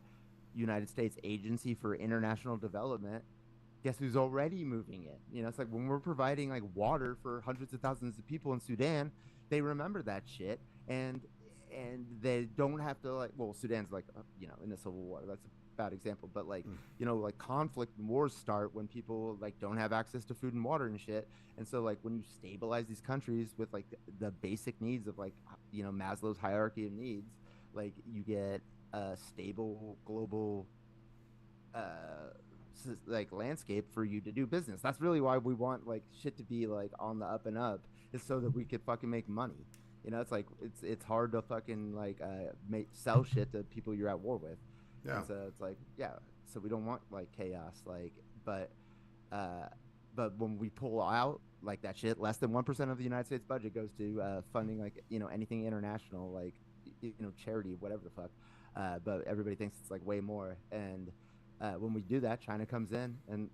United States Agency for International Development, guess who's already moving in? It's like when we're providing like water for hundreds of thousands of people in Sudan, they remember that shit and they don't have to like, well, Sudan's like in the civil war. That's a bad example, but like like conflict and wars start when people like don't have access to food and water and shit. And so like when you stabilize these countries with like the basic needs of like Maslow's hierarchy of needs, like you get a stable global like landscape for you to do business. That's really why we want like shit to be like on the up and up, is so that we could fucking make money. It's like it's hard to fucking like sell shit to people you're at war with. Yeah. And so it's like, yeah, so we don't want like chaos, like, but when we pull out like that shit, less than 1% of the United States budget goes to funding like anything international, like charity, whatever the fuck. But everybody thinks it's like way more. And when we do that, China comes in, and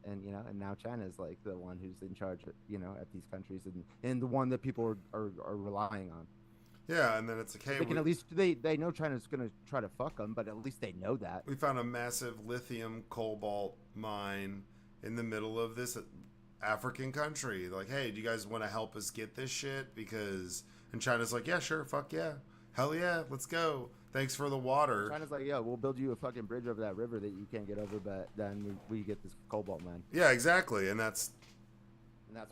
now China is like the one who's in charge, at these countries, and the one that people are relying on. Yeah, and then it's like, hey, They can at least they know China's gonna try to fuck them, but at least they know that. we found a massive lithium cobalt mine in the middle of this African country. Like, hey, do you guys want to help us get this shit? Because and China's like, yeah, sure, fuck yeah, hell yeah, let's go. Thanks for the water. China's like, yeah, we'll build you a fucking bridge over that river that you can't get over, but then we get this cobalt mine. Yeah, exactly, and that's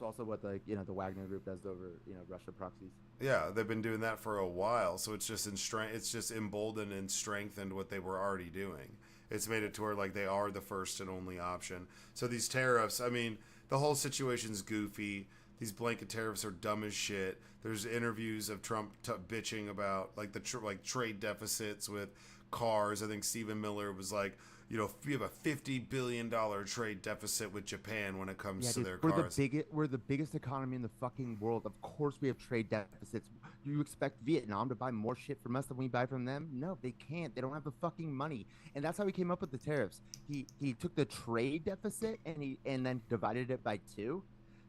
also what the the Wagner Group does over Russia proxies. yeah, they've been doing that for a while. So it's just it's just emboldened and strengthened what they were already doing. It's made it to where like they are the first and only option. So these tariffs, I mean, the whole situation's goofy. These blanket tariffs are dumb as shit. There's interviews of Trump bitching about like the trade deficits with cars. I think Stephen Miller was like, we have a $50 billion trade deficit with Japan when it comes to their cars. We're the biggest economy in the fucking world. Of course we have trade deficits. Do you expect Vietnam to buy more shit from us than we buy from them? No, they can't. They don't have the fucking money. And that's how he came up with the tariffs. He took the trade deficit and then divided it by 2.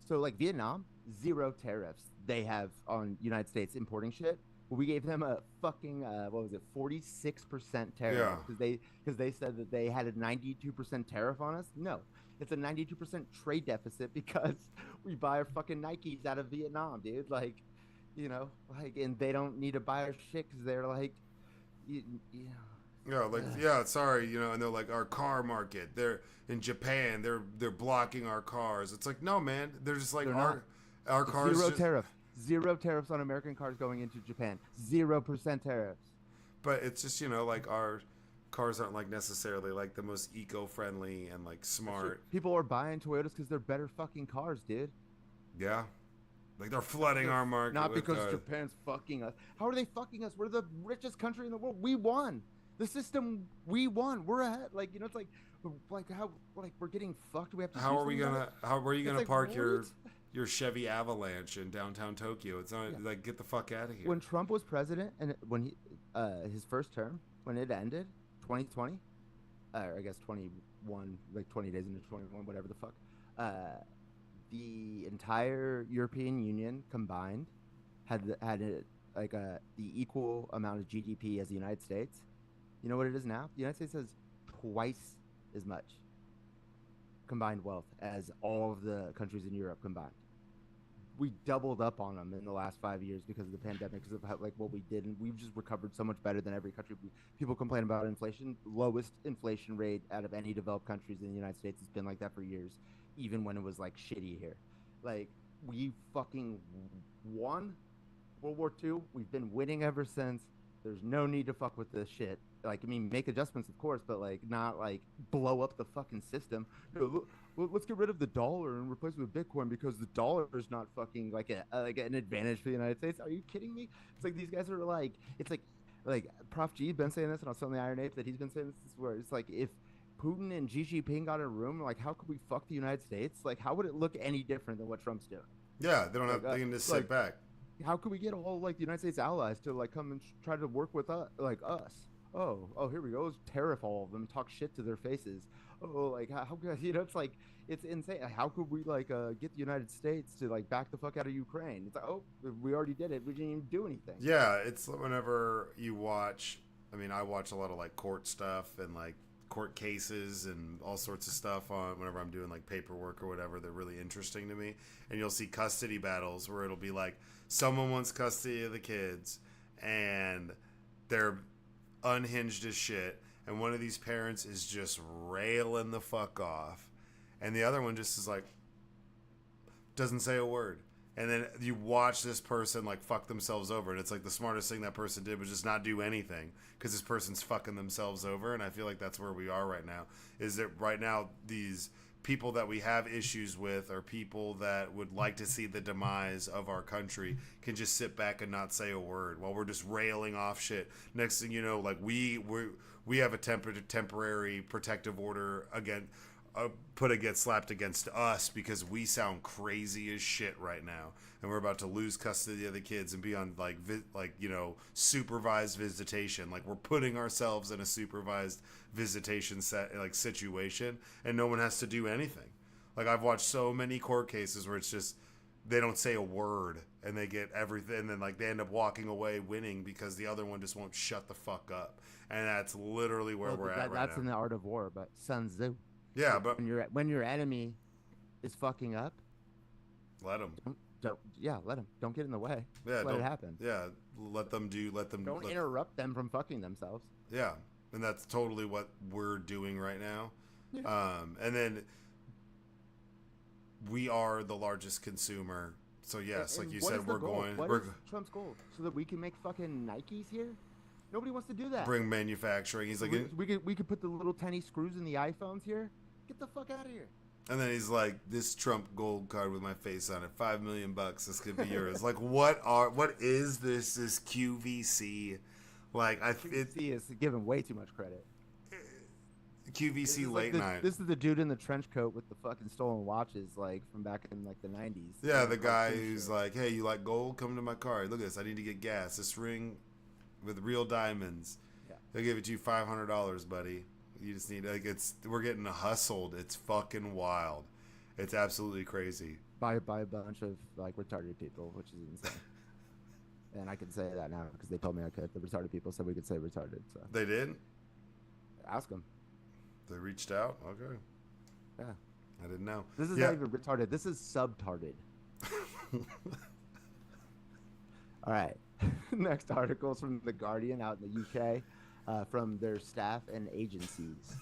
So like Vietnam, 0 tariffs they have on United States importing shit. Well, we gave them a fucking 46% tariff because they said that they had a 92% tariff on us. No, it's a 92% trade deficit because we buy our fucking Nikes out of Vietnam, dude. Like, and they don't need to buy our shit because they're like, sorry, and they're like, our car market, they're in Japan, they're blocking our cars. It's like, no, man, they're just like our cars. Zero tariffs on American cars going into Japan. 0% tariffs. But it's just, like our cars aren't like necessarily like the most eco-friendly and like smart. People are buying Toyotas because they're better fucking cars, dude. Yeah. Like they're flooding our market. Not because Japan's fucking us. How are they fucking us? We're the richest country in the world. We won. The system, we won. We're ahead. Like, it's like how we're getting fucked. We have to. How are you gonna park your Chevy Avalanche in downtown Tokyo? It's not like, get the fuck out of here. When Trump was president and when he his first term, when it ended, 2020, or I guess 21, like 20 days into 21, whatever the fuck, the entire European Union combined had the equal amount of GDP as the United States. You know what it is now? The United States has twice as much combined wealth as all of the countries in Europe combined. We doubled up on them in the last 5 years because of the pandemic, because of what we did, and we've just recovered so much better than every country. People complain about inflation. Lowest inflation rate out of any developed countries in the United States. Has been like that for years, even when it was like shitty here. Like, we fucking won World War II. We've been winning ever since. There's no need to fuck with this shit. Like, I mean, make adjustments, of course, but like not like blow up the fucking system. Let's get rid of the dollar and replace it with Bitcoin because the dollar is not fucking like an advantage for the United States. Are you kidding me? It's like these guys are like, it's like Prof G been saying this, and I'll sell the Iron Ape that he's been saying this where it's like, if Putin and Xi Jinping got in a room, like, how could we fuck the United States? Like, how would it look any different than what Trump's doing? Yeah, they don't have. They can just sit back. How could we get all like the United States allies to like come and try to work with us? Oh, here we go. Let's tariff all of them, talk shit to their faces. Oh, like how could it's like, it's insane. How could we like get the United States to like back the fuck out of Ukraine? It's like, oh, we already did it. We didn't even do anything. Yeah, it's whenever you watch. I mean, I watch a lot of like court stuff and like court cases and all sorts of stuff on whenever I'm doing like paperwork or whatever. They're really interesting to me. And you'll see custody battles where it'll be like someone wants custody of the kids and they're unhinged as shit, and one of these parents is just railing the fuck off, and the other one just is like, doesn't say a word. And then you watch this person like fuck themselves over, and it's like the smartest thing that person did was just not do anything because this person's fucking themselves over. And I feel like that's where we are right now, is that right now these people that we have issues with are people that would like to see the demise of our country can just sit back and not say a word while we're just railing off shit. Next thing you know, like we have a temporary protective order again slapped against us because we sound crazy as shit right now, and we're about to lose custody of the kids and be on supervised visitation. Like, we're putting ourselves in a supervised visitation situation, and no one has to do anything. Like, I've watched so many court cases where it's just they don't say a word and they get everything, and then like they end up walking away winning because the other one just won't shut the fuck up. And that's literally where we're at right now. That's in the Art of War, but Sun Tzu. Yeah, but when your enemy is fucking up, Let them. Let them. Don't get in the way. Yeah, Just let don't it happen. Yeah, let them do. Let them. Don't interrupt them from fucking themselves. Yeah, and that's totally what we're doing right now. Yeah. And then we are the largest consumer. So yes, And like you what said, is the we're goal? going. What We're is Trump's goal? So that we can make fucking Nikes here? Nobody wants to do that. bring manufacturing. He's like, we could put the little tiny screws in the iPhones here. Get the fuck out of here. and then he's like, this Trump gold card with my face on it, $5 million. This could be yours. Like, what is this? This QVC, like QVC is giving way too much credit. QVC late night. This is the dude in the trench coat with the fucking stolen watches, like from back in like the 90s. Yeah, the guy who's like, hey, you like gold? Come to my car. Look at this. I need to get gas. This ring with real diamonds. Yeah. They'll give it to you $500, buddy. You just need, like, we're getting hustled. It's fucking wild. It's absolutely crazy. By a bunch of like retarded people, which is insane. And I can say that now because they told me I could. The retarded people said we could say retarded. So They did? ask them. They reached out? Okay. Yeah. I didn't know. This is not even retarded. This is subtarded. All right. Next article is from The Guardian out in the UK from their staff and agencies.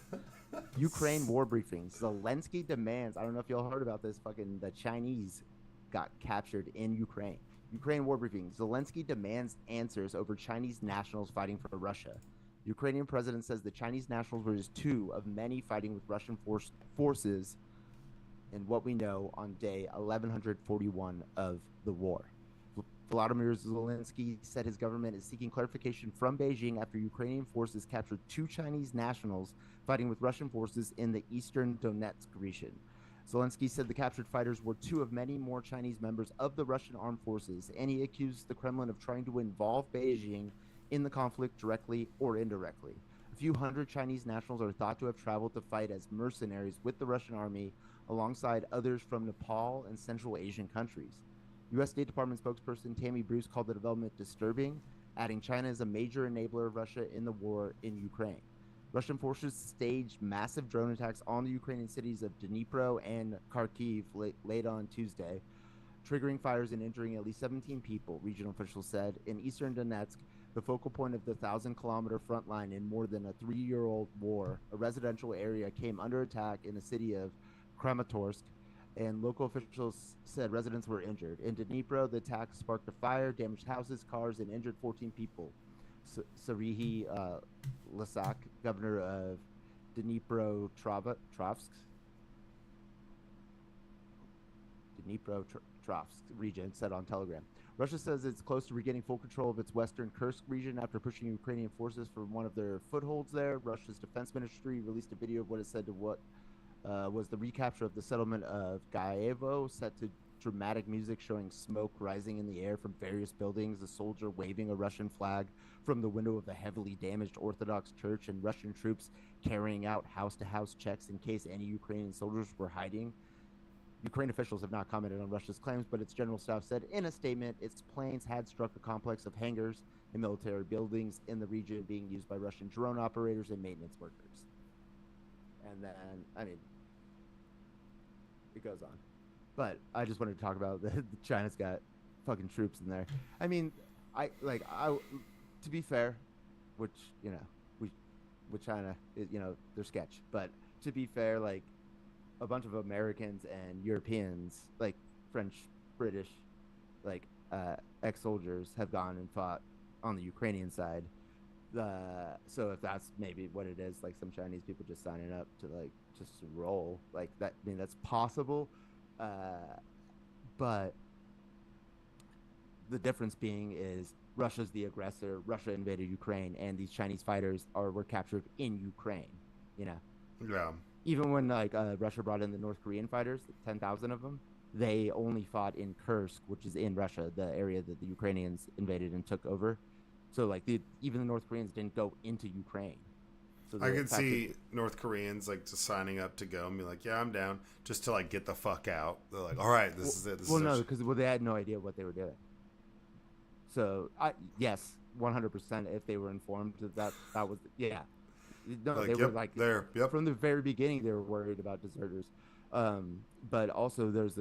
Ukraine war briefings. Zelensky demands. I don't know if y'all heard about this. Fucking the Chinese got captured in Ukraine. Ukraine war briefing. Zelensky demands answers over Chinese nationals fighting for Russia. Ukrainian president says the Chinese nationals were just two of many fighting with Russian forces in what we know on day 1141 of the war. Volodymyr Zelensky said his government is seeking clarification from Beijing after Ukrainian forces captured two Chinese nationals fighting with Russian forces in the eastern Donetsk region. Zelensky said the captured fighters were two of many more Chinese members of the Russian armed forces, and he accused the Kremlin of trying to involve Beijing in the conflict directly or indirectly. A few hundred Chinese nationals are thought to have traveled to fight as mercenaries with the Russian army alongside others from Nepal and Central Asian countries. U.S. State Department spokesperson Tammy Bruce called the development disturbing, adding China is a major enabler of Russia in the war in Ukraine. Russian forces staged massive drone attacks on the Ukrainian cities of Dnipro and Kharkiv late on Tuesday, triggering fires and injuring at least 17 people, regional officials said. In eastern Donetsk, the focal point of the 1,000-kilometer front line in more than a 3-year-old war, a residential area came under attack in the city of Kramatorsk, and local officials said residents were injured. In Dnipro, the attack sparked a fire, damaged houses, cars, and injured 14 people. Serhiy Lysak, governor of Dnipro-Trovsk region, said on Telegram. Russia says it's close to regaining full control of its western Kursk region after pushing Ukrainian forces from one of their footholds there. Russia's defense ministry released a video of what it said to what was the recapture of the settlement of Gaevo, set to dramatic music showing smoke rising in the air from various buildings, a soldier waving a Russian flag from the window of a heavily damaged Orthodox church, and Russian troops carrying out house-to-house checks in case any Ukrainian soldiers were hiding. Ukraine officials have not commented on Russia's claims, but its general staff said in a statement its planes had struck a complex of hangars and military buildings in the region being used by Russian drone operators and maintenance workers. And then, it goes on. But I just wanted to talk about China's got fucking troops in there. To be fair, which, with China, they're sketch. But to be fair, a bunch of Americans and Europeans, like French, British, ex-soldiers have gone and fought on the Ukrainian side. So if that's maybe what it is, some Chinese people just signing up to just to roll, that's possible. But the difference being is Russia's the aggressor. Russia invaded Ukraine, and these Chinese fighters were captured in Ukraine. Yeah. Even when Russia brought in the North Korean fighters, 10,000 of them, they only fought in Kursk, which is in Russia, the area that the Ukrainians invaded and took over. So even the North Koreans didn't go into Ukraine. So I could see North Koreans just signing up to go and be like, yeah, I'm down, just to get the fuck out. They're like, all right, this is it. Because they had no idea what they were doing. So yes, 100%. If they were informed that was No, they were there. Yep. From the very beginning, they were worried about deserters. But also, there's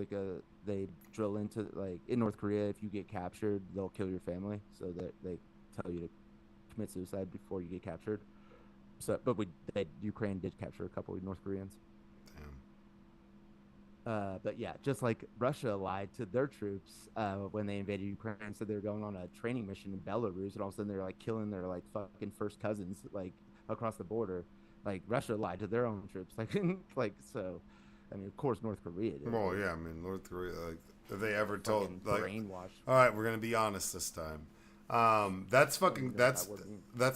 they drill into like in North Korea. If you get captured, they'll kill your family, so that they tell you to commit suicide before you get captured. So, but Ukraine did capture a couple of North Koreans. But yeah, just like Russia lied to their troops when they invaded Ukraine, said they were going on a training mission in Belarus, and all of a sudden they're like killing their like fucking first cousins like across the border. Like Russia lied to their own troops, like so. I mean, of course, North Korea did. Well, yeah, I mean, North Korea, like, if they ever told, like, brainwashed. all right, we're gonna be honest this time. That's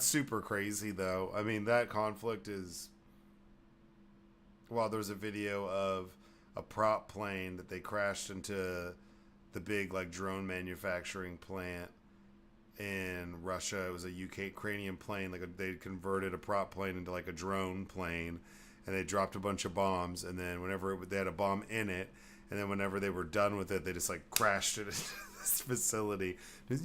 super crazy, though. I mean, that conflict is. Well, there's a video of a prop plane that they crashed into the big like drone manufacturing plant in Russia. It was a Ukrainian plane. They converted a prop plane into like a drone plane, and they dropped a bunch of bombs. And then they had a bomb in it, and then whenever they were done with it, they just like crashed it into this facility, and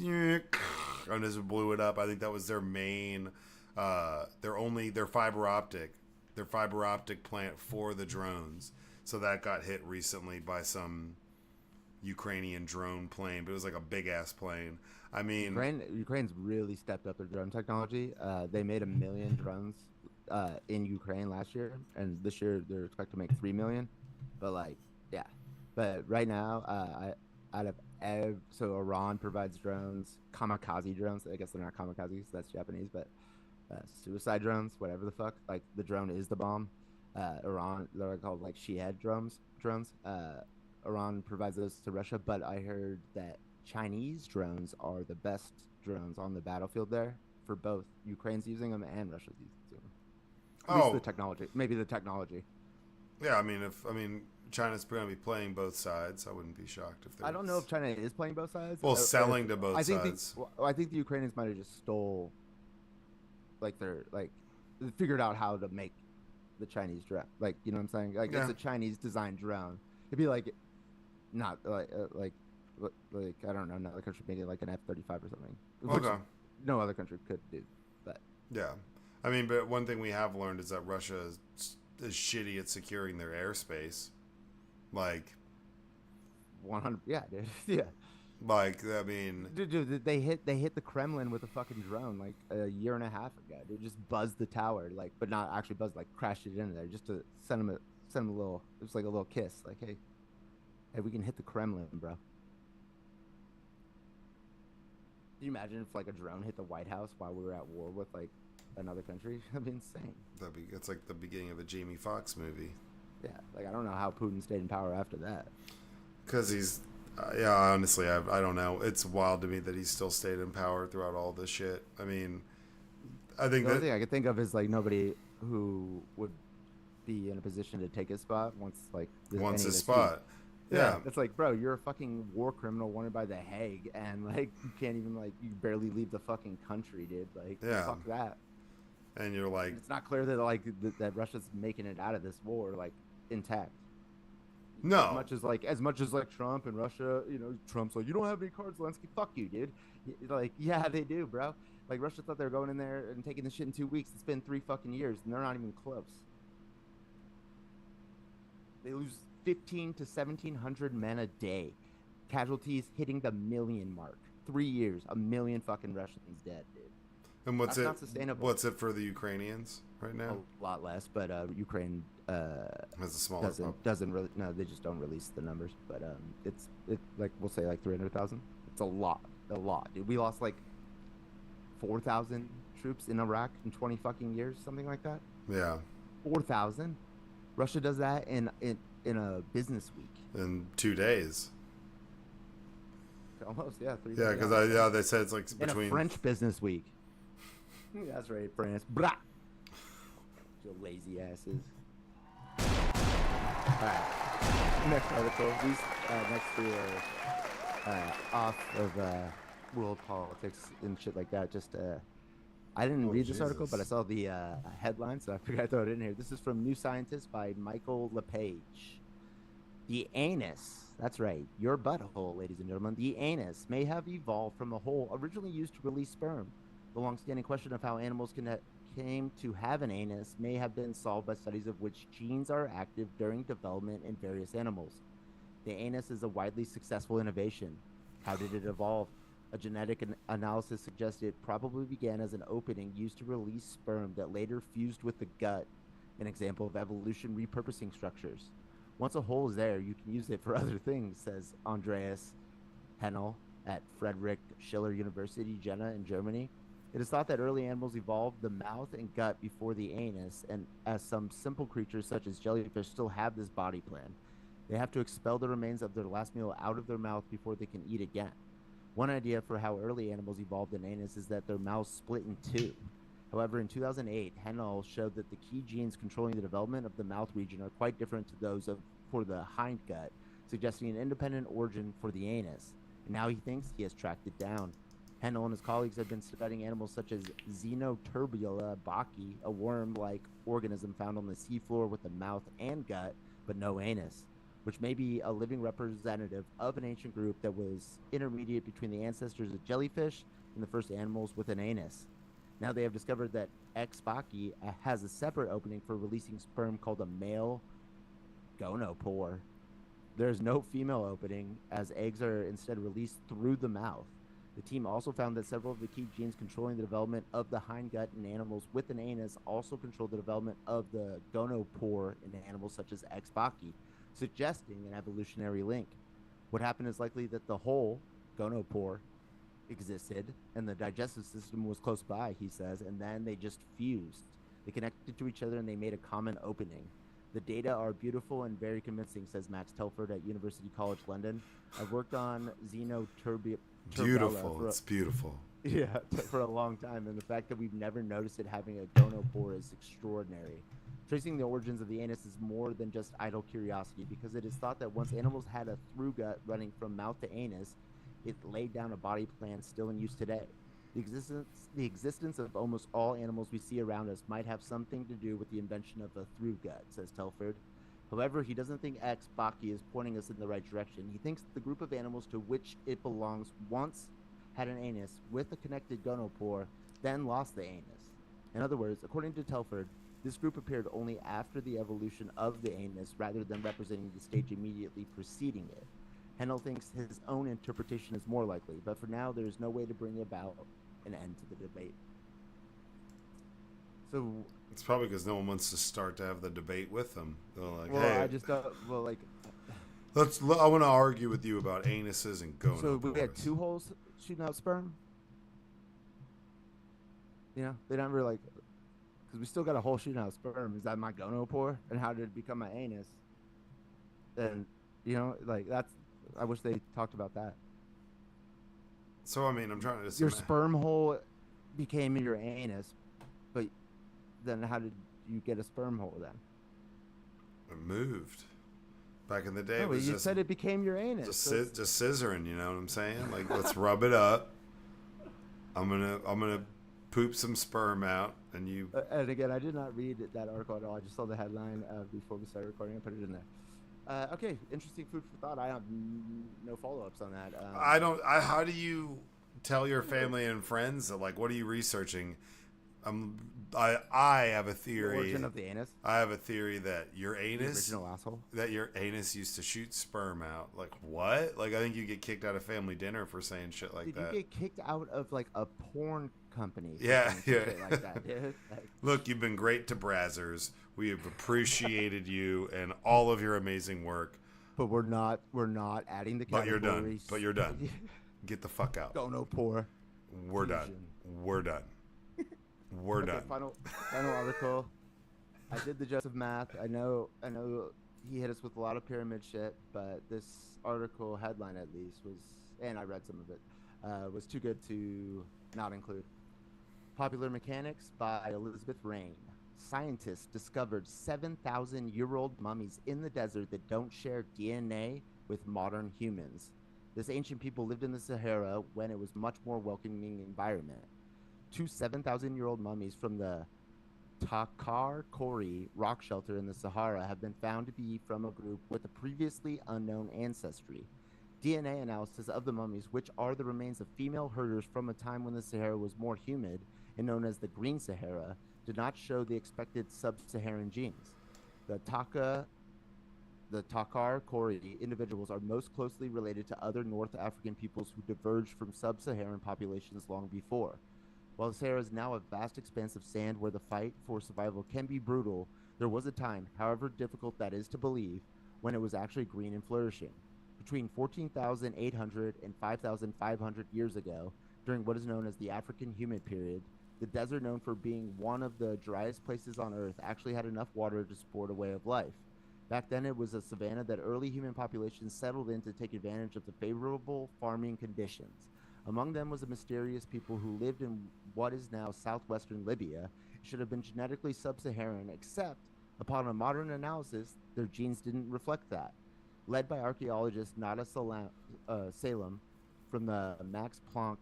just blew it up. I think that was their main, their fiber optic plant for the drones. So that got hit recently by some Ukrainian drone plane, but it was like a big ass plane. I mean, Ukraine's really stepped up their drone technology. They made 1 million drones in Ukraine last year, and this year they're expected to make 3 million. But like, yeah. But right now, so Iran provides drones, kamikaze drones. I guess they're not kamikazes, that's Japanese, but suicide drones, whatever the fuck. Like the drone is the bomb. Iran, they're called like Shahed drones. Iran provides those to Russia, but I heard that Chinese drones are the best drones on the battlefield there for both. Ukraine's using them and Russia's using them. At least the technology, maybe the technology. Yeah, I mean, China's going to be playing both sides. I wouldn't be shocked if. I don't know if China is playing both sides. Well, selling to both sides. I think the Ukrainians might have just stole. Figured out how to make the Chinese drone. Like, you know what I'm saying? Like, it's a Chinese designed drone. It'd be like, not like I don't know, another country made it like an F-35 or something. Which no other country could do. But yeah, I mean, but one thing we have learned is that Russia is shitty at securing their airspace. Like 100, yeah, dude, yeah. Like, I mean, dude, they hit the Kremlin with a fucking drone like a year and a half ago. They just buzzed the tower, like, but not actually buzzed, like crashed it into there, just to send them a little. It was like a little kiss, like, hey, we can hit the Kremlin, bro. Can you imagine if like a drone hit the White House while we were at war with like another country? That'd be insane. It's like the beginning of a Jamie Foxx movie. Yeah, like I don't know how Putin stayed in power after that. Because he's. Yeah, honestly, I don't know. It's wild to me that he still stayed in power throughout all this shit. I mean, I think the only thing I could think of is like nobody who would be in a position to take his spot once his spot. Yeah, it's like, bro, you're a fucking war criminal wanted by the Hague, and like you can't even you barely leave the fucking country, dude. Like, fuck that. And you're like, it's not clear that that Russia's making it out of this war like intact. No. As much as Trump and Russia, you know, Trump's like, you don't have any cards, Zelensky. Fuck you, dude. Like, yeah, they do, bro. Like, Russia thought they were going in there and taking this shit in 2 weeks. It's been 3 fucking years, and they're not even close. They lose 1,500 to 1,700 men a day. Casualties hitting the 1 million mark. 3 years, 1 million fucking Russians dead, dude. And what's That's not sustainable. What's it for the Ukrainians right now? A lot less, but Ukraine has a smaller doesn't really. No, they just don't release the numbers. But it's like we'll say like 300,000. It's a lot, dude. We lost like 4,000 troops in Iraq in 20 fucking years, something like that. Yeah, 4,000. Russia does that in a business week. In 2 days. Almost, yeah. 3 Yeah, because they said it's like between in a French business week. That's right, France. Blah. Your lazy asses. Alright. Next article. These next 3 are off of world politics and shit like that. Just I didn't read this article, but I saw the headline, so I figured I'd throw it in here. This is from New Scientist by Michael LePage. The anus, that's right, your butthole, ladies and gentlemen. The anus may have evolved from a hole originally used to release sperm. The long-standing question of how animals came to have an anus may have been solved by studies of which genes are active during development in various animals. The anus is a widely successful innovation. How did it evolve? A genetic analysis suggests it probably began as an opening used to release sperm that later fused with the gut, an example of evolution repurposing structures. Once a hole is there, you can use it for other things, says Andreas Hennel at Friedrich Schiller University, Jena in Germany. It is thought that early animals evolved the mouth and gut before the anus, and as some simple creatures such as jellyfish still have this body plan, they have to expel the remains of their last meal out of their mouth before they can eat again. One idea for how early animals evolved an anus is that their mouths split in two. However, in 2008, Hennel showed that the key genes controlling the development of the mouth region are quite different to those for the hindgut, suggesting an independent origin for the anus. And now he thinks he has tracked it down. Hennel and his colleagues have been studying animals such as Xenoturbula bacchi, a worm-like organism found on the seafloor with a mouth and gut, but no anus, which may be a living representative of an ancient group that was intermediate between the ancestors of jellyfish and the first animals with an anus. Now they have discovered that X. bacchi has a separate opening for releasing sperm called a male gonopore. There is no female opening, as eggs are instead released through the mouth. The team also found that several of the key genes controlling the development of the hindgut in animals with an anus also control the development of the gonopore in animals such as X. bacchi, suggesting an evolutionary link. What happened is likely that the whole gonopore existed and the digestive system was close by, he says, and then they just fused. They connected to each other and they made a common opening. The data are beautiful and very convincing, says Max Telford at University College London. I've worked on Xenoturbella. Beautiful. It's beautiful. Yeah, for a long time, and the fact that we've never noticed it having a gonopore is extraordinary. Tracing the origins of the anus is more than just idle curiosity, because it is thought that once animals had a through gut running from mouth to anus, it laid down a body plan still in use today. The existence of almost all animals we see around us might have something to do with the invention of a through gut, says Telford. However, he doesn't think X. bacchi is pointing us in the right direction. He thinks the group of animals to which it belongs once had an anus with a connected gonopore, then lost the anus. In other words, according to Telford, this group appeared only after the evolution of the anus rather than representing the stage immediately preceding it. Hennel thinks his own interpretation is more likely, but for now there is no way to bring about an end to the debate. So it's probably because no one wants to start to have the debate with them. They're like, well, hey, I just like. I want to argue with you about anuses and gonopores. So we had two holes shooting out sperm. You know, they never like, because we still got a hole shooting out sperm. Is that my gonopore? And how did it become my anus? And you know, like that's. I wish they talked about that. So I mean, I'm trying to. Your sperm hole became your anus, but then how did you get a sperm hole then? It moved. Back in the day, No, it was you just said it became your anus. just scissoring. You know what I'm saying? Like, let's rub it up. I'm gonna poop some sperm out, and you. And again, I did not read that article at all. I just saw the headline before we started recording. I put it in there. Okay, interesting food for thought. I have no follow-ups on that. How do you tell your family and friends that, like, what are you researching? I have a theory. The origin of the anus. I have a theory that your anus, the original asshole, that your anus used to shoot sperm out. Like what? Like I think you get kicked out of family dinner for saying shit like that. You get kicked out of like a porn company? Yeah. Shit like that, dude. Like, look, you've been great to Brazzers. We have appreciated you and all of your amazing work. But we're not adding the categories. But you're done. Get the fuck out. Gonopore. We're done. We're done. We're done. Final article. I did the Joseph math. I know he hit us with a lot of pyramid shit, but this article headline at least was, and I read some of it, was too good to not include. Popular Mechanics by Elizabeth Rain. Scientists discovered 7,000-year-old mummies in the desert that don't share DNA with modern humans. This ancient people lived in the Sahara when it was much more welcoming environment. Two 7,000-year-old mummies from the Takar Kori rock shelter in the Sahara have been found to be from a group with a previously unknown ancestry. DNA analysis of the mummies, which are the remains of female herders from a time when the Sahara was more humid and known as the Green Sahara, did not show the expected sub-Saharan genes. The the Takar Kori individuals are most closely related to other North African peoples who diverged from sub-Saharan populations long before. While the Sahara is now a vast expanse of sand where the fight for survival can be brutal, there was a time, however difficult that is to believe, when it was actually green and flourishing. Between 14,800 and 5,500 years ago, during what is known as the African humid period, the desert, known for being one of the driest places on Earth, actually had enough water to support a way of life. Back then, it was a savanna that early human populations settled in to take advantage of the favorable farming conditions. Among them was a mysterious people who lived in what is now southwestern Libya. It should have been genetically sub-Saharan, except upon a modern analysis, their genes didn't reflect that. Led by archaeologist Nada Salem from the Max Planck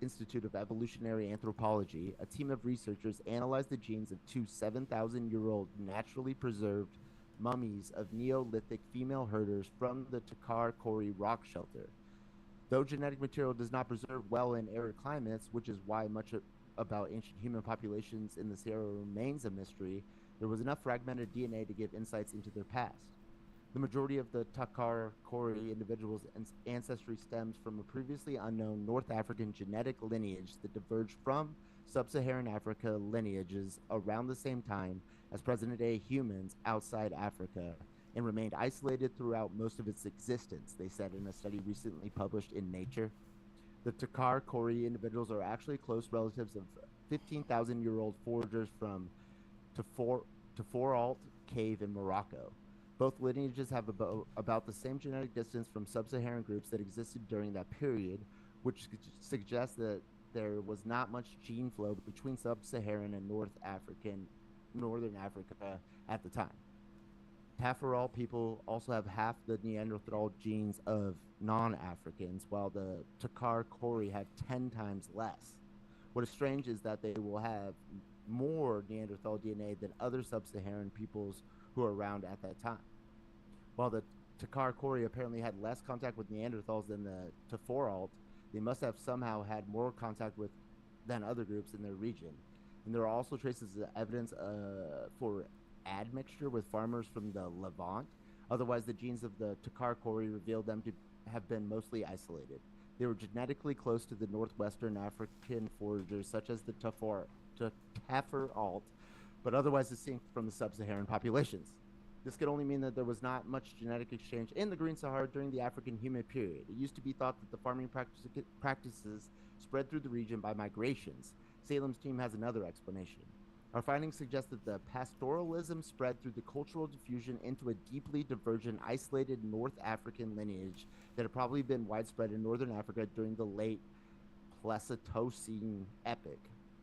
Institute of Evolutionary Anthropology, a team of researchers analyzed the genes of two 7,000-year-old naturally preserved mummies of Neolithic female herders from the Takar Kori rock shelter. Though genetic material does not preserve well in arid climates, which is why much about ancient human populations in the Sahara remains a mystery, there was enough fragmented DNA to give insights into their past. The majority of the Takar Kori individuals' ancestry stems from a previously unknown North African genetic lineage that diverged from sub-Saharan Africa lineages around the same time as present-day humans outside Africa, and remained isolated throughout most of its existence, they said in a study recently published in Nature. The Takar Kori individuals are actually close relatives of 15,000-year-old foragers from Taforalt cave in Morocco. Both lineages have about the same genetic distance from sub-Saharan groups that existed during that period, which suggests that there was not much gene flow between sub-Saharan and Northern Africa at the time. Taforalt people also have half the Neanderthal genes of non-Africans, while the Takar Kori have 10 times less. What is strange is that they will have more Neanderthal DNA than other sub-Saharan peoples who were around at that time. While the Takar Kori apparently had less contact with Neanderthals than the Taforalt, they must have somehow had more contact with than other groups in their region. And there are also traces of evidence for admixture with farmers from the Levant. Otherwise, the genes of the Takar Kori revealed them to have been mostly isolated. They were genetically close to the northwestern African foragers, such as the Taforalt, but otherwise distinct from the sub-Saharan populations. This could only mean that there was not much genetic exchange in the Green Sahara during the African humid period. It used to be thought that the farming practices spread through the region by migrations. Salem's team has another explanation. Our findings suggest that the pastoralism spread through the cultural diffusion into a deeply divergent, isolated North African lineage that had probably been widespread in northern Africa during the late Pleistocene epoch,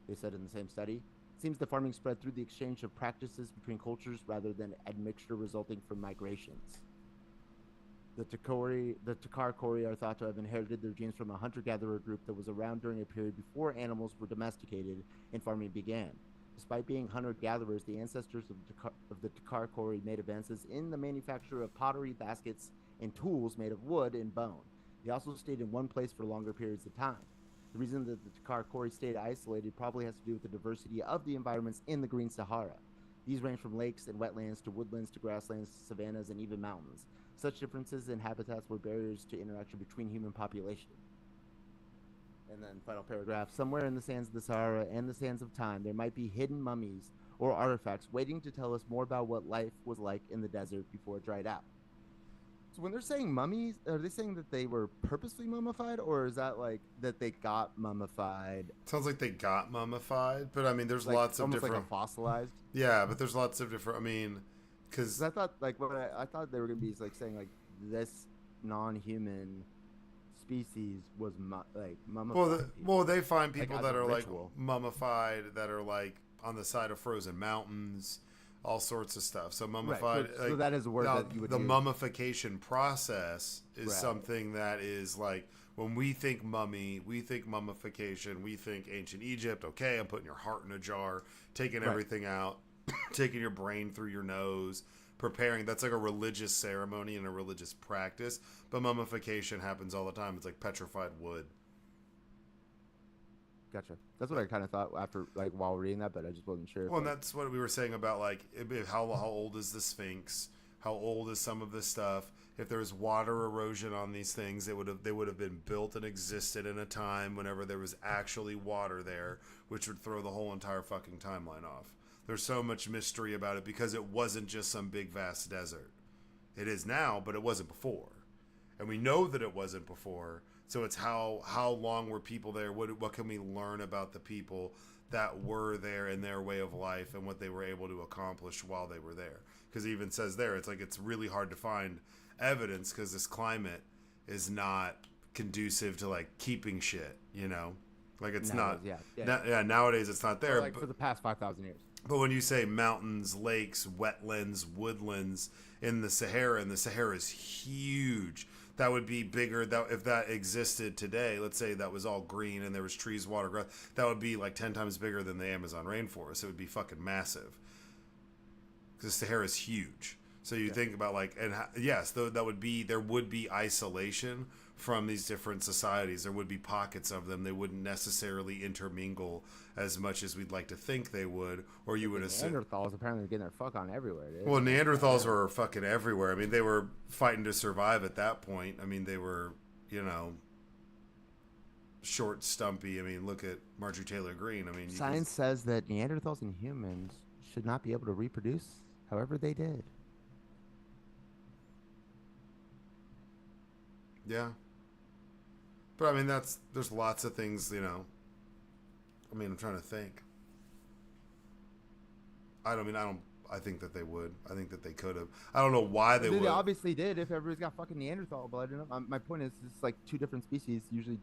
they said in the same study. It seems the farming spread through the exchange of practices between cultures rather than admixture resulting from migrations. The Takar Kori are thought to have inherited their genes from a hunter-gatherer group that was around during a period before animals were domesticated and farming began. Despite being hunter-gatherers, the ancestors of the Takar Kori made advances in the manufacture of pottery, baskets, and tools made of wood and bone. They also stayed in one place for longer periods of time. The reason that the Takar Kori stayed isolated probably has to do with the diversity of the environments in the Green Sahara. These range from lakes and wetlands to woodlands to grasslands, savannas, and even mountains. Such differences in habitats were barriers to interaction between human populations. And then final paragraph, somewhere in the sands of the Sahara and the sands of time, there might be hidden mummies or artifacts waiting to tell us more about what life was like in the desert before it dried out. So when they're saying mummies, are they saying that they were purposely mummified, or is that like that they got mummified? Sounds like they got mummified, but I mean, there's Like, lots of almost different. like a fossilized. Yeah, but there's lots of different. I mean, because I thought like what I thought they were gonna be like saying like this non-human species was mummified. well, they find people as that a are ritual. like mummified, that are like on the side of frozen mountains, all sorts of stuff. So mummified. Right. So that is a word now, that you would the use. mummification process is Right. something that is like when we think mummy, we think mummification, we think ancient Egypt. Okay, I'm putting your heart in a jar, taking everything out, taking your brain through your nose, preparing. That's like a religious ceremony and a religious practice. But mummification happens all the time. It's like petrified wood. Gotcha. That's what I kind of thought after, like, while reading that, but I just wasn't sure. Well, and that's what we were saying about like how old is the Sphinx? How old is some of this stuff? If there's water erosion on these things, they would have been built and existed in a time whenever there was actually water there, which would throw the whole entire fucking timeline off. There's so much mystery about it because it wasn't just some big vast desert. It is now, but it wasn't before. And we know that it wasn't before. So it's how long were people there? What can we learn about the people that were there in their way of life and what they were able to accomplish while they were there? Because it even says there, it's like it's really hard to find evidence because this climate is not conducive to like keeping shit, you know? Like it's Nowadays, not. Nowadays it's not there. Like for the past 5,000 years. But when you say mountains, lakes, wetlands, woodlands in the Sahara, and the Sahara is huge. That would be bigger. That if that existed today, let's say that was all green and there was trees, water, grass, that would be like 10 times bigger than the Amazon rainforest. It would be fucking massive. Because the Sahara is huge. So you think about like, and yes, though that would be, there would be isolation from these different societies. There would be pockets of them. They wouldn't necessarily intermingle as much as we'd like to think they would, or you would assume. Neanderthals apparently getting their fuck on everywhere, dude. Well, Neanderthals were fucking everywhere. I mean, they were fighting to survive at that point. I mean, they were, you know, short, stumpy. I mean, look at Marjorie Taylor Greene. I mean, Science says that Neanderthals and humans should not be able to reproduce however they did. Yeah. But I mean, there's lots of things, you know. I mean, I'm trying to think. I think that they would. I think that they could have. I don't know why they would. They obviously did if everybody's got fucking Neanderthal blood in them. My point is, it's like two different species usually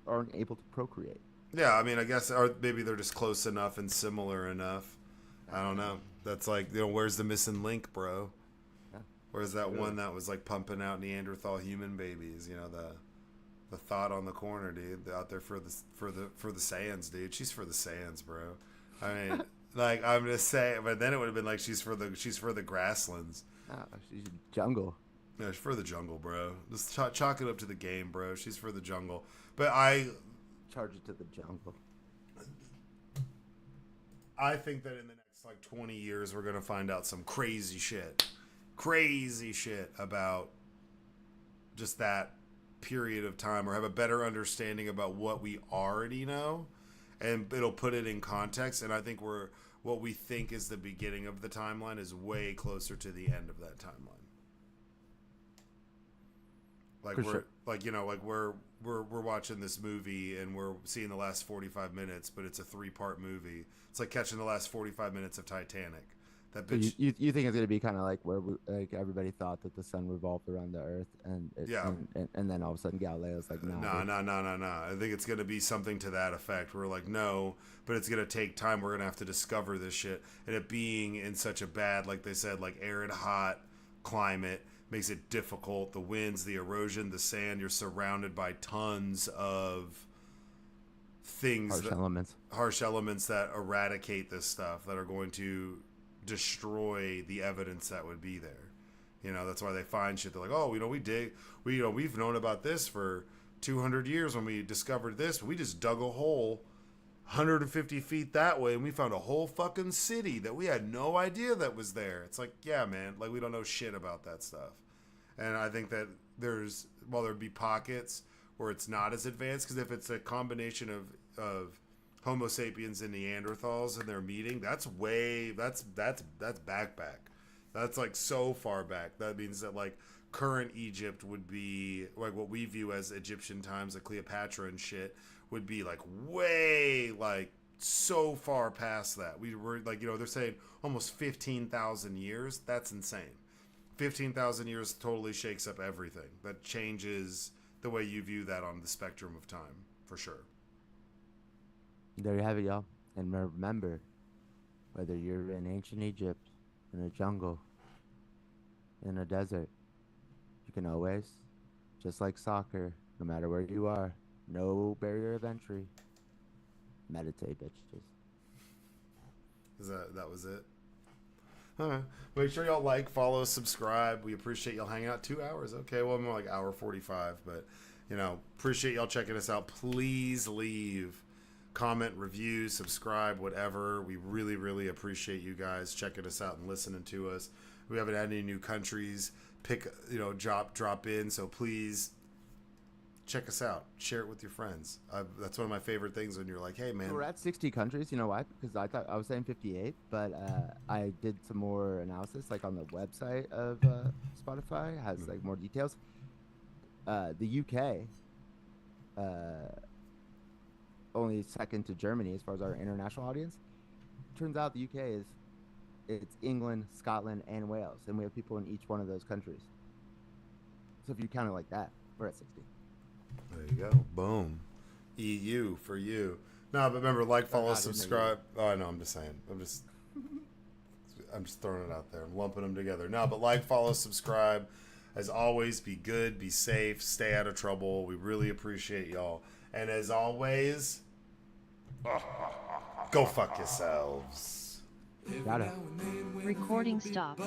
aren't able to procreate. Yeah, I mean, I guess, or maybe they're just close enough and similar enough. I don't know. That's like, you know, where's the missing link, bro? Yeah. Where's that one that was like pumping out Neanderthal human babies? You know, the thought on the corner, dude, out there for the sands, dude. She's for the sands, bro. I mean, like, I'm just saying, but then it would have been like she's for the grasslands. Oh, she's jungle. Yeah, she's for the jungle, bro. Just chalk it up to the game, bro. She's for the jungle. But I charge it to the jungle. I think that in the next like 20 years, we're gonna find out some crazy shit about just that period of time, or have a better understanding about what we already know, and it'll put it in context. And I think what we think is the beginning of the timeline is way closer to the end of that timeline. Like we're watching this movie and we're seeing the last 45 minutes, but it's a 3-part movie. It's like catching the last 45 minutes of Titanic. That bitch. So you think it's gonna be kind of like where like everybody thought that the sun revolved around the Earth, and then all of a sudden Galileo's like, no. I think it's gonna be something to that effect. We're like, no, but it's gonna take time. We're gonna have to discover this shit, and it being in such a bad, like they said, like arid, hot climate makes it difficult. The winds, the erosion, the sand. You're surrounded by tons of things, harsh elements that eradicate this stuff, that are going to destroy the evidence that would be there. You know, that's why they find shit. They're like, oh, we've known about this for 200 years when we discovered this. We just dug a hole 150 feet that way and we found a whole fucking city that we had no idea that was there. It's like, yeah, man, like we don't know shit about that stuff. And I think that there'd be pockets where it's not as advanced, because if it's a combination of Homo sapiens and Neanderthals and they're meeting, that's back. That's like so far back. That means that like current Egypt would be like what we view as Egyptian times, like Cleopatra and shit, would be like way like so far past that. We were like, you know, they're saying almost 15,000 years. That's insane. 15,000 years totally shakes up everything. That changes the way you view that on the spectrum of time, for sure. There you have it, y'all. And remember, whether you're in ancient Egypt, in a jungle, in a desert, you can always, just like soccer, no matter where you are, no barrier of entry, meditate, bitches. That was it? Huh. Make sure y'all like, follow, subscribe. We appreciate y'all hanging out. 2 hours. Okay, well, more like hour 45, but, you know, appreciate y'all checking us out. Please leave comment, review, subscribe, whatever. We really, really appreciate you guys checking us out and listening to us. We haven't had any new countries drop in. So please check us out. Share it with your friends. That's one of my favorite things when you're like, hey, man. We're at 60 countries. You know why? Because I thought I was saying 58, but I did some more analysis, like on the website of Spotify has like more details. The UK, only second to Germany as far as our international audience. Turns out the UK it's England, Scotland, and Wales, and we have people in each one of those countries. So if you count it like that, we're at 60. There you go. Boom. EU for you. No, but remember, like, follow, subscribe. Oh, I know. I'm just saying. I'm just throwing it out there. I'm lumping them together. No, but like, follow, subscribe. As always, be good, be safe, stay out of trouble. We really appreciate y'all. And as always, go fuck yourselves. Recording stopped.